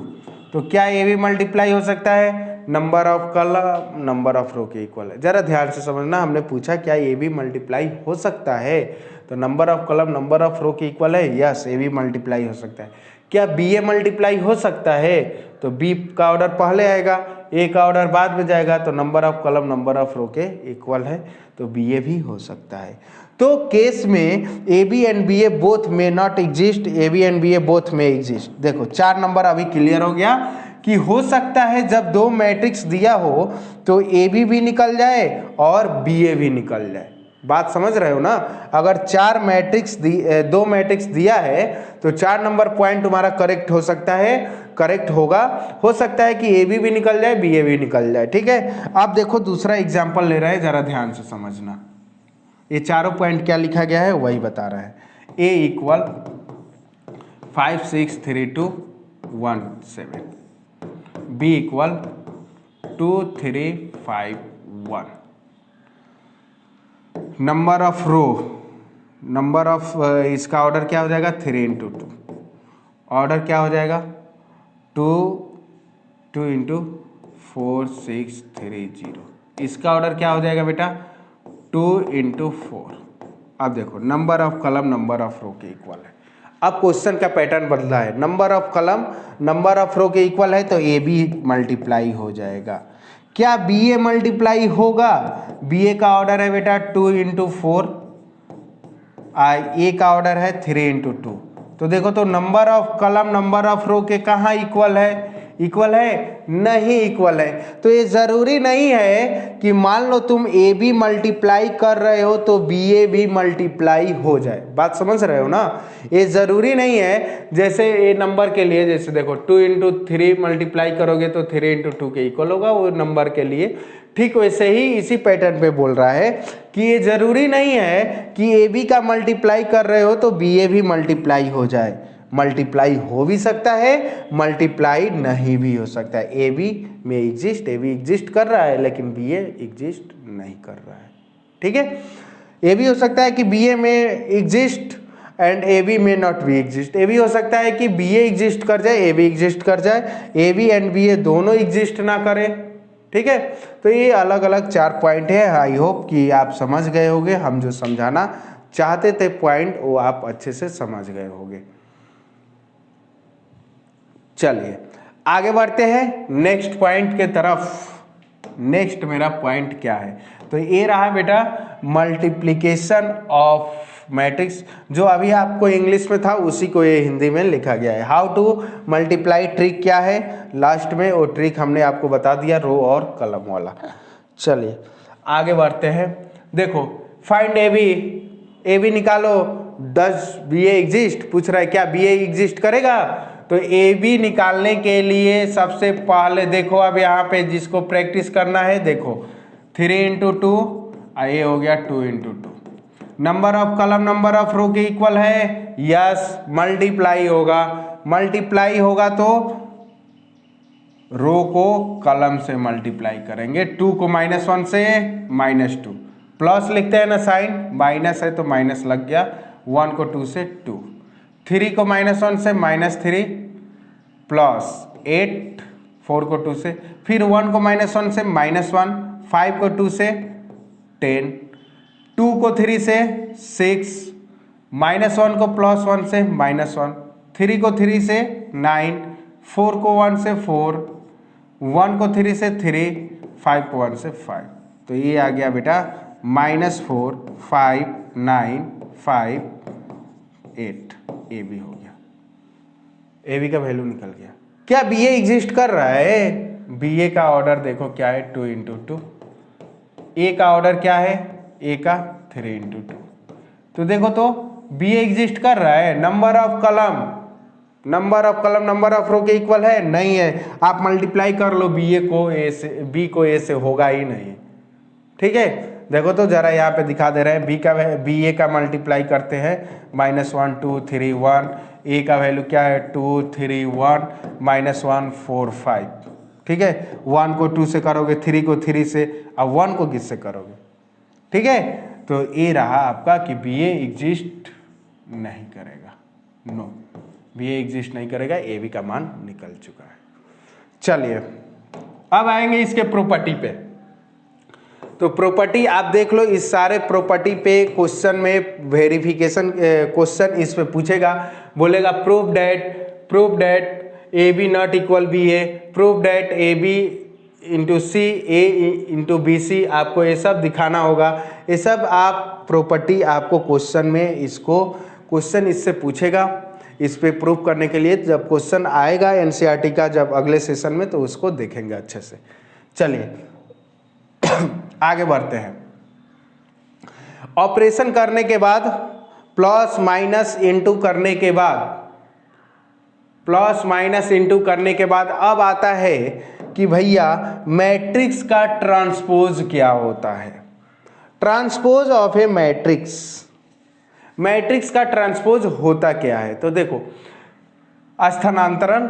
तो क्या ए बी मल्टीप्लाई हो सकता है? Number of column number of row के इक्वल है। जरा ध्यान से समझना, हमने पूछा क्या ए बी मल्टीप्लाई हो सकता है, तो number of column number of row के इक्वल है, यस ए बी मल्टीप्लाई हो सकता है। क्या बी ए मल्टीप्लाई हो सकता है? तो बी का ऑर्डर पहले आएगा, ए का ऑर्डर बाद में जाएगा, तो number of column number of row के इक्वल है, तो बी ए भी हो सकता है। तो केस में A B and B A both में not exist, A B and B A both में एग्जिस्ट। देखो 4 नंबर अभी क्लियर हो गया कि हो सकता है जब दो मैट्रिक्स दिया हो तो ए बी भी निकल जाए और बी ए भी निकल जाए। बात समझ रहे हो ना? अगर दो मैट्रिक्स दिया है तो 4 नंबर पॉइंट तुम्हारा करेक्ट हो सकता है, करेक्ट होगा। हो सकता है कि ए बी भी निकल जाए, बी ए भी निकल जाए। ठीक है, अब देखो दूसरा एग्जाम्पल ले रहे हैं, जरा ध्यान से समझना। ये चारों पॉइंट क्या लिखा गया है वही बता रहा है। A equal 5 6 3 2 1 7, B equal 2 3 5 1। Number of row, number of इसका ऑर्डर क्या हो जाएगा? 3 इंटू 2। ऑर्डर क्या हो जाएगा? 2 2 इंटू 4 6 3 0। इसका ऑर्डर क्या हो जाएगा बेटा? 2 इंटू 4। अब देखो number of column number of row के इक्वल है। अब क्वेश्चन का पैटर्न बदला है, number of column number of row के इक्वल है तो ए बी मल्टीप्लाई हो जाएगा। क्या बी ए मल्टीप्लाई होगा? बी ए का ऑर्डर है बेटा 2 इंटू 4, ए का ऑर्डर है 3 इंटू 2। तो देखो तो number of column number of row के कहाँ इक्वल है? इक्वल है? नहीं इक्वल है। तो ये जरूरी नहीं है कि मान लो तुम ए बी मल्टीप्लाई कर रहे हो तो बी ए भी मल्टीप्लाई हो जाए। बात समझ रहे हो ना? ये जरूरी नहीं है। जैसे ए नंबर के लिए, जैसे देखो 2 इंटू 3 मल्टीप्लाई करोगे तो 3 इंटू 2 के इक्वल होगा वो नंबर के लिए। ठीक वैसे ही इसी पैटर्न पे बोल रहा है कि ये जरूरी नहीं है कि ए बी का मल्टीप्लाई कर रहे हो तो बी ए भी मल्टीप्लाई हो जाए। मल्टीप्लाई हो भी सकता है, मल्टीप्लाई नहीं भी हो सकता है। ए बी में एग्जिस्ट, ए बी एग्जिस्ट कर रहा है लेकिन बी ए एग्जिस्ट नहीं कर रहा है। ठीक है, ए भी हो सकता है कि बी ए में एग्जिस्ट एंड ए बी में नॉट बी एग्जिस्ट। ए भी हो सकता है कि बी ए एग्जिस्ट कर जाए, ए बी एग्जिस्ट कर जाए, ए बी एंड बी ए दोनों एग्जिस्ट ना करें। ठीक है, तो ये अलग अलग 4 पॉइंट है। आई होप कि आप समझ गए होंगे, हम जो समझाना चाहते थे पॉइंट वो आप अच्छे से समझ गए होंगे। चलिए आगे बढ़ते हैं नेक्स्ट पॉइंट के तरफ। नेक्स्ट मेरा पॉइंट क्या है? तो ये रहा बेटा मल्टीप्लिकेशन ऑफ मैट्रिक्स। जो अभी आपको इंग्लिश में था उसी को ये हिंदी में लिखा गया है। हाउ टू मल्टीप्लाई ट्रिक क्या है, लास्ट में वो ट्रिक हमने आपको बता दिया, रो और कॉलम वाला। चलिए आगे बढ़ते हैं। देखो फाइंड ए बी निकालो, डज बी ए एग्जिस्ट पूछ रहा है। क्या बी ए एग्जिस्ट करेगा? तो ए बी निकालने के लिए सबसे पहले देखो, अब यहाँ पे जिसको प्रैक्टिस करना है देखो 3 इंटू 2, ये हो गया 2 into 2। Number of column number of row के इक्वल है, यस मल्टीप्लाई होगा। मल्टीप्लाई होगा तो रो को कॉलम से मल्टीप्लाई करेंगे। 2 को -1 से -2, प्लस लिखते हैं ना साइन, माइनस है तो माइनस लग गया। 1 को 2 से 2, 3 को -1 से -3 प्लस 8, 4 को 2 से, फिर 1 को -1 से -1, 5 को 2 से 10, 2 को 3 से 6, -1 को +1 से -1, 3 को 3 से 9, 4 को 1 से 4, 1 को 3 से 3, 5 को 1 से 5। तो ये आ गया बेटा -4, 5, 9, 5, 8, ए बी हो गया। ए बी का वैल्यू निकल गया। क्या बी ए एग्जिस्ट कर रहा है? बी ए का ऑर्डर देखो क्या है, 2 × 2। ए का ऑर्डर क्या है? ए का 3 × 2। तो देखो तो बी ए एग्जिस्ट कर रहा है। नंबर ऑफ कलम नंबर ऑफ रो के इक्वल है? नहीं है। आप मल्टीप्लाई कर लो बी ए को ए से, बी को ए से, होगा ही नहीं। ठीक है, देखो तो जरा यहाँ पे दिखा दे रहे हैं। बी ए का मल्टीप्लाई करते हैं, -1, 2, 3, 1। ए का वैल्यू क्या है? 2, 3, 1, -1, 4, 5। ठीक है, 1 को 2 से करोगे, 3 को 3 से, अब 1 को किससे करोगे? ठीक है, तो ये रहा आपका कि बी ए एग्जिस्ट नहीं करेगा। नो, बी ए एग्जिस्ट नहीं करेगा। ए बी का मान निकल चुका है। चलिए अब आएंगे इसके प्रॉपर्टी पे। तो प्रॉपर्टी आप देख लो, इस सारे प्रॉपर्टी पे क्वेश्चन में वेरिफिकेशन क्वेश्चन इस पे पूछेगा। बोलेगा prove that A B not equal B A, prove that A B into C, A into B C. आपको ये सब दिखाना होगा। ये सब आप प्रॉपर्टी आपको क्वेश्चन में, इसको क्वेश्चन इससे पूछेगा। इस पे प्रूव करने के लिए जब क्वेश्चन आएगा एनसीईआरटी का, जब अगले सेशन में, तो उसको देखेंगे अच्छे से। चलिए आगे बढ़ते हैं। ऑपरेशन करने के बाद, प्लस माइनस इंटू करने के बाद, अब आता है कि भैया मैट्रिक्स का ट्रांसपोज क्या होता है। ट्रांसपोज ऑफ ए मैट्रिक्स का ट्रांसपोज होता क्या है? तो देखो, स्थानांतरण।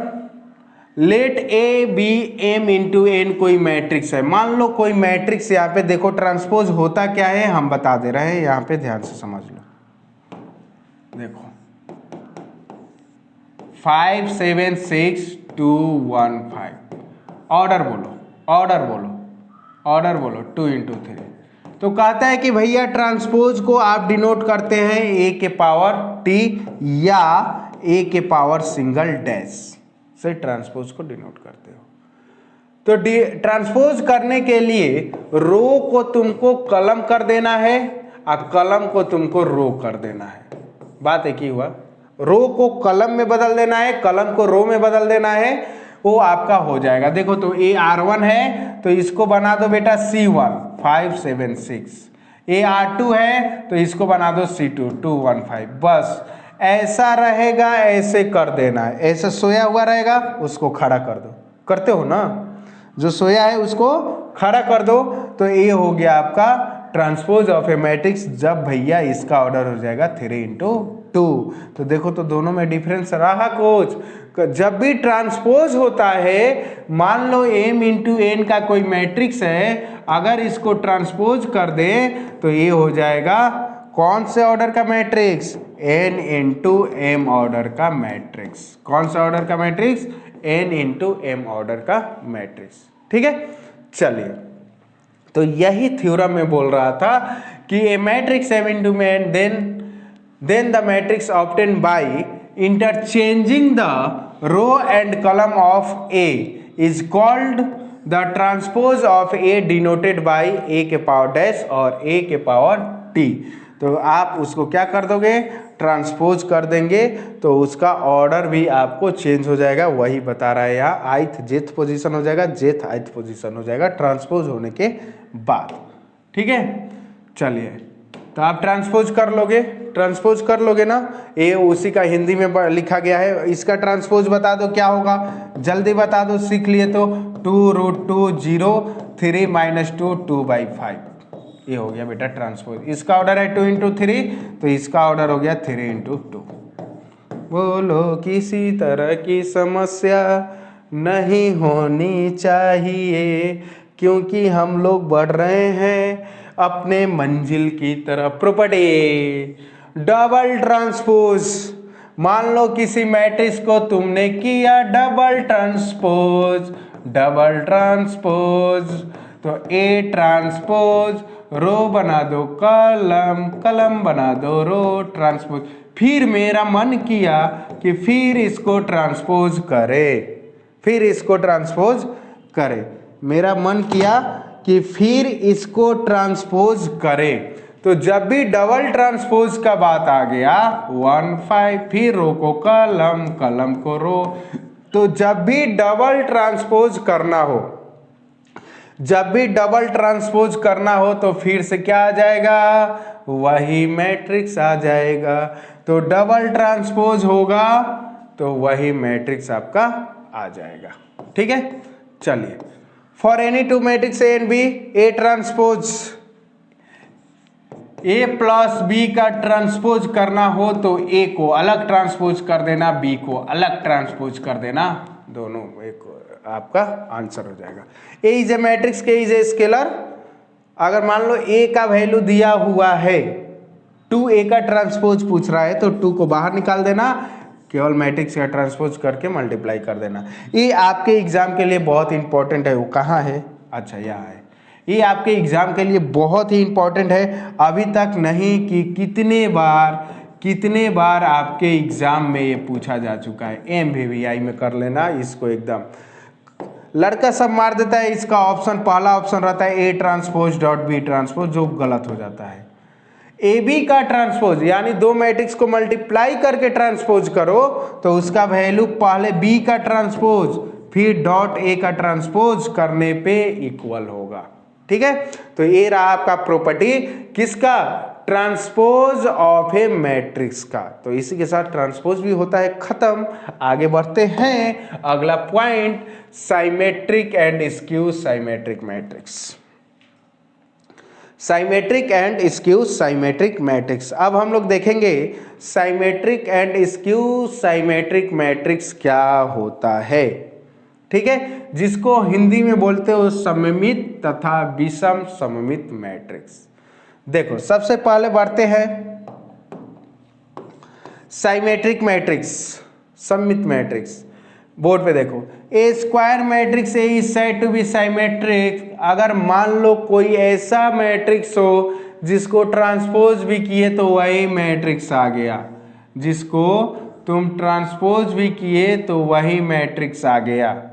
Let A be m into n कोई मैट्रिक्स है। मान लो कोई मैट्रिक्स, यहाँ पे देखो ट्रांसपोज होता क्या है हम बता दे रहे हैं, यहाँ पे ध्यान से समझ लो। देखो 5, 7, 6, 2, 1, 5। ऑर्डर बोलो 2 × 3। तो कहता है कि भैया ट्रांसपोज को आप डिनोट करते हैं ए के पावर टी या ए के पावर सिंगल डैश से ट्रांसपोज को डिनोट करते हो। तो ट्रांसपोज करने के लिए रो को तुमको कलम कर देना है और कलम को तुमको रो कर देना है। बात एक ही हुआ। रो को कलम में बदल देना है, कलम को रो में बदल देना है, वो आपका हो जाएगा। देखो तो ए R1 है तो इसको बना दो बेटा C1 5, 7, 6। ए R2 है तो इसको बना दो C2 2, 1, 5। बस ऐसा रहेगा, ऐसे कर देना है। ऐसा सोया हुआ रहेगा उसको खड़ा कर दो, करते हो ना, जो सोया है उसको खड़ा कर दो। तो ये हो गया आपका ट्रांसपोज ऑफ ए मैट्रिक्स, जब भैया इसका ऑर्डर हो जाएगा 3 × 2। तो देखो तो दोनों में डिफरेंस रहा कोच। जब भी ट्रांसपोज होता है, मान लो m × n का कोई मैट्रिक्स है, अगर इसको ट्रांसपोज कर दे तो ये हो जाएगा कौन से ऑर्डर का मैट्रिक्स? n × m ऑर्डर का मैट्रिक्स। कौन सा ऑर्डर का मैट्रिक्स? n × m ऑर्डर का मैट्रिक्स। ठीक है, चलिए तो यही थ्योरम में बोल रहा था कि ए matrix m × n then the matrix obtained by interchanging the row and column of A is called the transpose of A denoted by A के पावर डैश और A के पावर T। तो आप उसको क्या कर दोगे? ट्रांसपोज कर देंगे, तो उसका ऑर्डर भी आपको चेंज हो जाएगा। वही बता रहा है यहाँ, ith jth पोजीशन हो जाएगा, jth ith पोजीशन हो जाएगा ट्रांसपोज होने के बाद। ठीक है, चलिए तो आप ट्रांसपोज कर लोगे ना। ये उसी का हिंदी में लिखा गया है। इसका ट्रांसपोज बता दो क्या होगा, जल्दी बता दो, सीख लिए तो। 2√2 0 3 - 2 2/5। ये हो गया बेटा ट्रांसपोज। इसका ऑर्डर है 2 × 3, तो इसका ऑर्डर हो गया 3 × 2। बोलो किसी तरह की समस्या नहीं होनी चाहिए, क्योंकि हम लोग बढ़ रहे हैं अपने मंजिल की तरफ। प्रॉपर्टी डबल ट्रांसपोज मान लो किसी मैट्रिक्स को तुमने किया डबल ट्रांसपोज, तो ए ट्रांसपोज रो बना दो कलम, कलम बना दो रो ट्रांसपोज। फिर मेरा मन किया कि फिर इसको ट्रांसपोज करे, मेरा मन किया कि फिर इसको ट्रांसपोज करे। तो जब भी डबल ट्रांसपोज का बात आ गया 1 5, फिर रो को कलम, कलम को रो। तो जब भी डबल ट्रांसपोज करना हो तो फिर से क्या आ जाएगा, वही मैट्रिक्स आ जाएगा। तो डबल ट्रांसपोज होगा तो वही मैट्रिक्स आपका आ जाएगा। ठीक है, चलिए for any two matrix A and B, A transpose A plus B का ट्रांसपोज करना हो तो ए को अलग ट्रांसपोज कर देना, बी को अलग ट्रांसपोज कर देना, दोनों एक आपका आंसर हो जाएगा। ए इज ए मैट्रिक्स, के इज ए स्केलर। अगर मान लो ए का वैल्यू दिया हुआ है 2a का ट्रांसपोज पूछ रहा है तो 2 को बाहर निकाल देना, केवल मैट्रिक्स का ट्रांसपोज करके मल्टीप्लाई कर देना। ये आपके एग्जाम के लिए बहुत इंपॉर्टेंट है। वो कहाँ है, अच्छा यहाँ है। ये आपके एग्जाम के लिए बहुत ही इंपॉर्टेंट है। अभी तक नहीं कि कितने बार आपके एग्जाम में ये पूछा जा चुका है। MVVI में कर लेना इसको, एकदम लड़का सब मार देता है। इसका ऑप्शन, पहला ऑप्शन रहता है A transpose dot B transpose, जो गलत हो जाता है। ए बी का ट्रांसपोज यानी दो मैट्रिक्स को मल्टीप्लाई करके ट्रांसपोज करो तो उसका वैल्यू पहले बी का ट्रांसपोज फिर डॉट ए का ट्रांसपोज करने पे इक्वल होगा। ठीक है, तो ये रहा आपका प्रॉपर्टी किसका, ट्रांसपोज ऑफ ए मैट्रिक्स का। तो इसी के साथ ट्रांसपोज भी होता है खत्म। आगे बढ़ते हैं, अगला point symmetric and skew symmetric matrix. Symmetric and skew symmetric matrix. अब हम लोग देखेंगे symmetric and skew symmetric matrix क्या होता है। ठीक है, जिसको हिंदी में बोलते हो सममित तथा विषम सममित मैट्रिक्स। देखो सबसे पहले बढ़ते हैं साइमेट्रिक मैट्रिक्स, सममित मैट्रिक्स। बोर्ड पे देखो, a square matrix A is said to be symmetric. अगर मान लो कोई ऐसा मैट्रिक्स हो जिसको ट्रांसपोज भी किए तो वही मैट्रिक्स आ गया, जिसको तुम ट्रांसपोज भी किए तो वही मैट्रिक्स आ गया,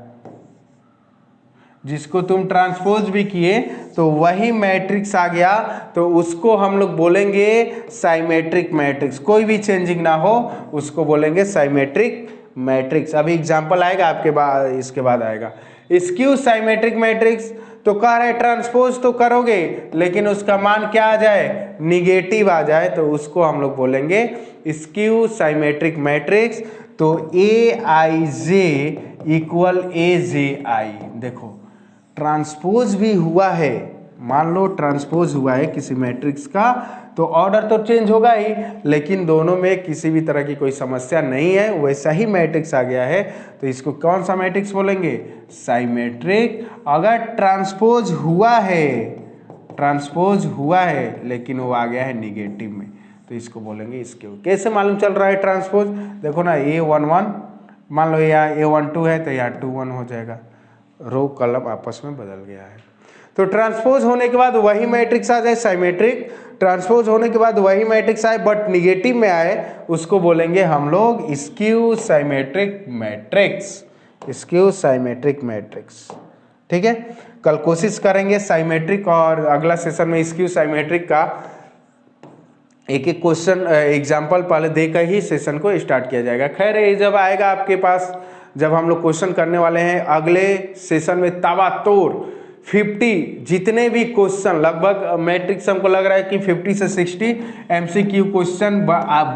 जिसको तुम ट्रांसपोज भी किए तो वही मैट्रिक्स आ गया, तो उसको हम लोग बोलेंगे साइमेट्रिक मैट्रिक्स। कोई भी चेंजिंग ना हो उसको बोलेंगे साइमेट्रिक मैट्रिक्स। अभी एग्जांपल आएगा आपके बाद, इसके बाद आएगा स्क्यू साइमेट्रिक मैट्रिक्स। तो कह रहे ट्रांसपोज तो करोगे लेकिन उसका मान क्या आ जाए, निगेटिव आ जाए, तो उसको हम लोग बोलेंगे स्क्यू साइमेट्रिक मैट्रिक्स। तो ए आई जे इक्वल ए जे आई। देखो ट्रांसपोज भी हुआ है, मान लो ट्रांसपोज हुआ है किसी मैट्रिक्स का तो ऑर्डर तो चेंज होगा ही, लेकिन दोनों में किसी भी तरह की कोई समस्या नहीं है, वैसा ही मैट्रिक्स आ गया है, तो इसको कौन सा मैट्रिक्स बोलेंगे, साइमेट्रिक। अगर ट्रांसपोज हुआ है लेकिन वो आ गया है निगेटिव में तो इसको बोलेंगे स्क्यू। कैसे मालूम चल रहा है ट्रांसपोज, देखो ना A11 मान लो यहाँ A12 है तो यहाँ 21 हो जाएगा, रो कॉलम आपस में बदल गया है। तो ट्रांसपोज होने के बाद वही मैट्रिक्स आ जाए साइमेट्रिक, ट्रांसपोज होने के बाद वही मैट्रिक्स आए बट निगेटिव में आए, उसको बोलेंगे हम लोग skew symmetric matrix, skew symmetric matrix. ठीक है, कल कोशिश करेंगे साइमेट्रिक और अगला सेशन में स्क्यू साइमेट्रिक का एक एक क्वेश्चन एग्जाम्पल पहले देकर ही सेशन को स्टार्ट किया जाएगा। खैर ये जब आएगा आपके पास, जब हम लोग क्वेश्चन करने वाले हैं अगले सेशन में ताबड़तोड़ 50 जितने भी क्वेश्चन, लगभग मैट्रिक्स हमको लग रहा है कि 50 से 60 MCQ क्वेश्चन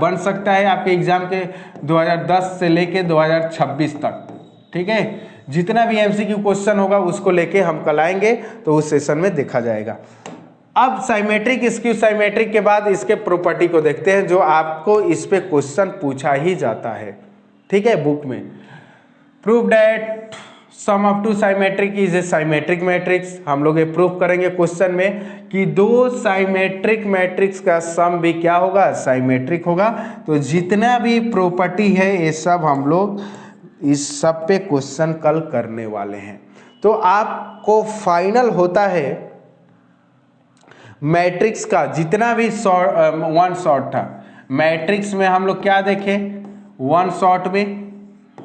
बन सकता है आपके एग्जाम के 2010 से लेके 2026 तक। ठीक है, जितना भी MCQ क्वेश्चन होगा उसको लेके हम कल आएंगे तो उस सेशन में देखा जाएगा। अब साइमेट्रिक स्क्यू साइमेट्रिक के बाद इसके प्रॉपर्टी को देखते हैं जो आपको इस पे क्वेश्चन पूछा ही जाता है। ठीक है, बुक में prove that sum of two symmetric is a symmetric matrix. हम लोग ये प्रूफ करेंगे क्वेश्चन में कि दो साइमेट्रिक मैट्रिक्स का सम भी क्या होगा, साइमेट्रिक होगा। तो जितना भी प्रॉपर्टी है ये सब हम लोग इस सब पे क्वेश्चन कल करने वाले हैं। तो आपको फाइनल होता है मैट्रिक्स का जितना भी वन शॉट था, मैट्रिक्स में हम लोग क्या देखे, वन शॉट में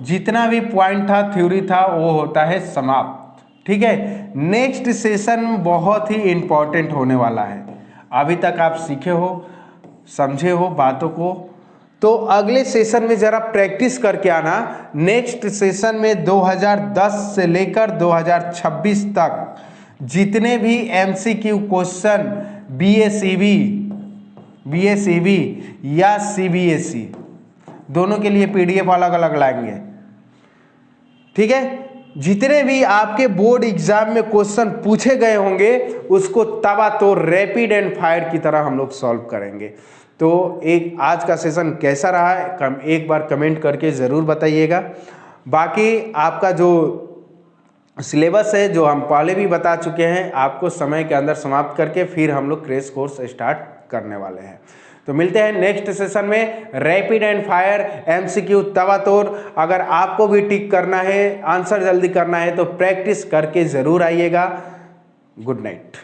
जितना भी पॉइंट था, थ्योरी था, वो होता है समाप्त। ठीक है, नेक्स्ट सेशन बहुत ही इंपॉर्टेंट होने वाला है। अभी तक आप सीखे हो, समझे हो बातों को, तो अगले सेशन में जरा प्रैक्टिस करके आना। नेक्स्ट सेशन में 2010 से लेकर 2026 तक जितने भी एमसीक्यू क्वेश्चन बीएसईबी या सीबीएसई दोनों के लिए पीडीएफ अलग अलग लाएंगे। ठीक है, जितने भी आपके बोर्ड एग्जाम में क्वेश्चन पूछे गए होंगे उसको तबातोड़ रैपिड एंड फायर की तरह हम लोग सॉल्व करेंगे। तो एक आज का सेशन कैसा रहा है एक बार कमेंट करके ज़रूर बताइएगा। बाकी आपका जो सिलेबस है, जो हम पहले भी बता चुके हैं, आपको समय के अंदर समाप्त करके फिर हम लोग क्रैश कोर्स स्टार्ट करने वाले हैं। तो मिलते हैं नेक्स्ट सेशन में। रैपिड एंड फायर एमसीक्यू तबातोड़। अगर आपको भी टिक करना है, आंसर जल्दी करना है तो प्रैक्टिस करके ज़रूर आइएगा। Good night.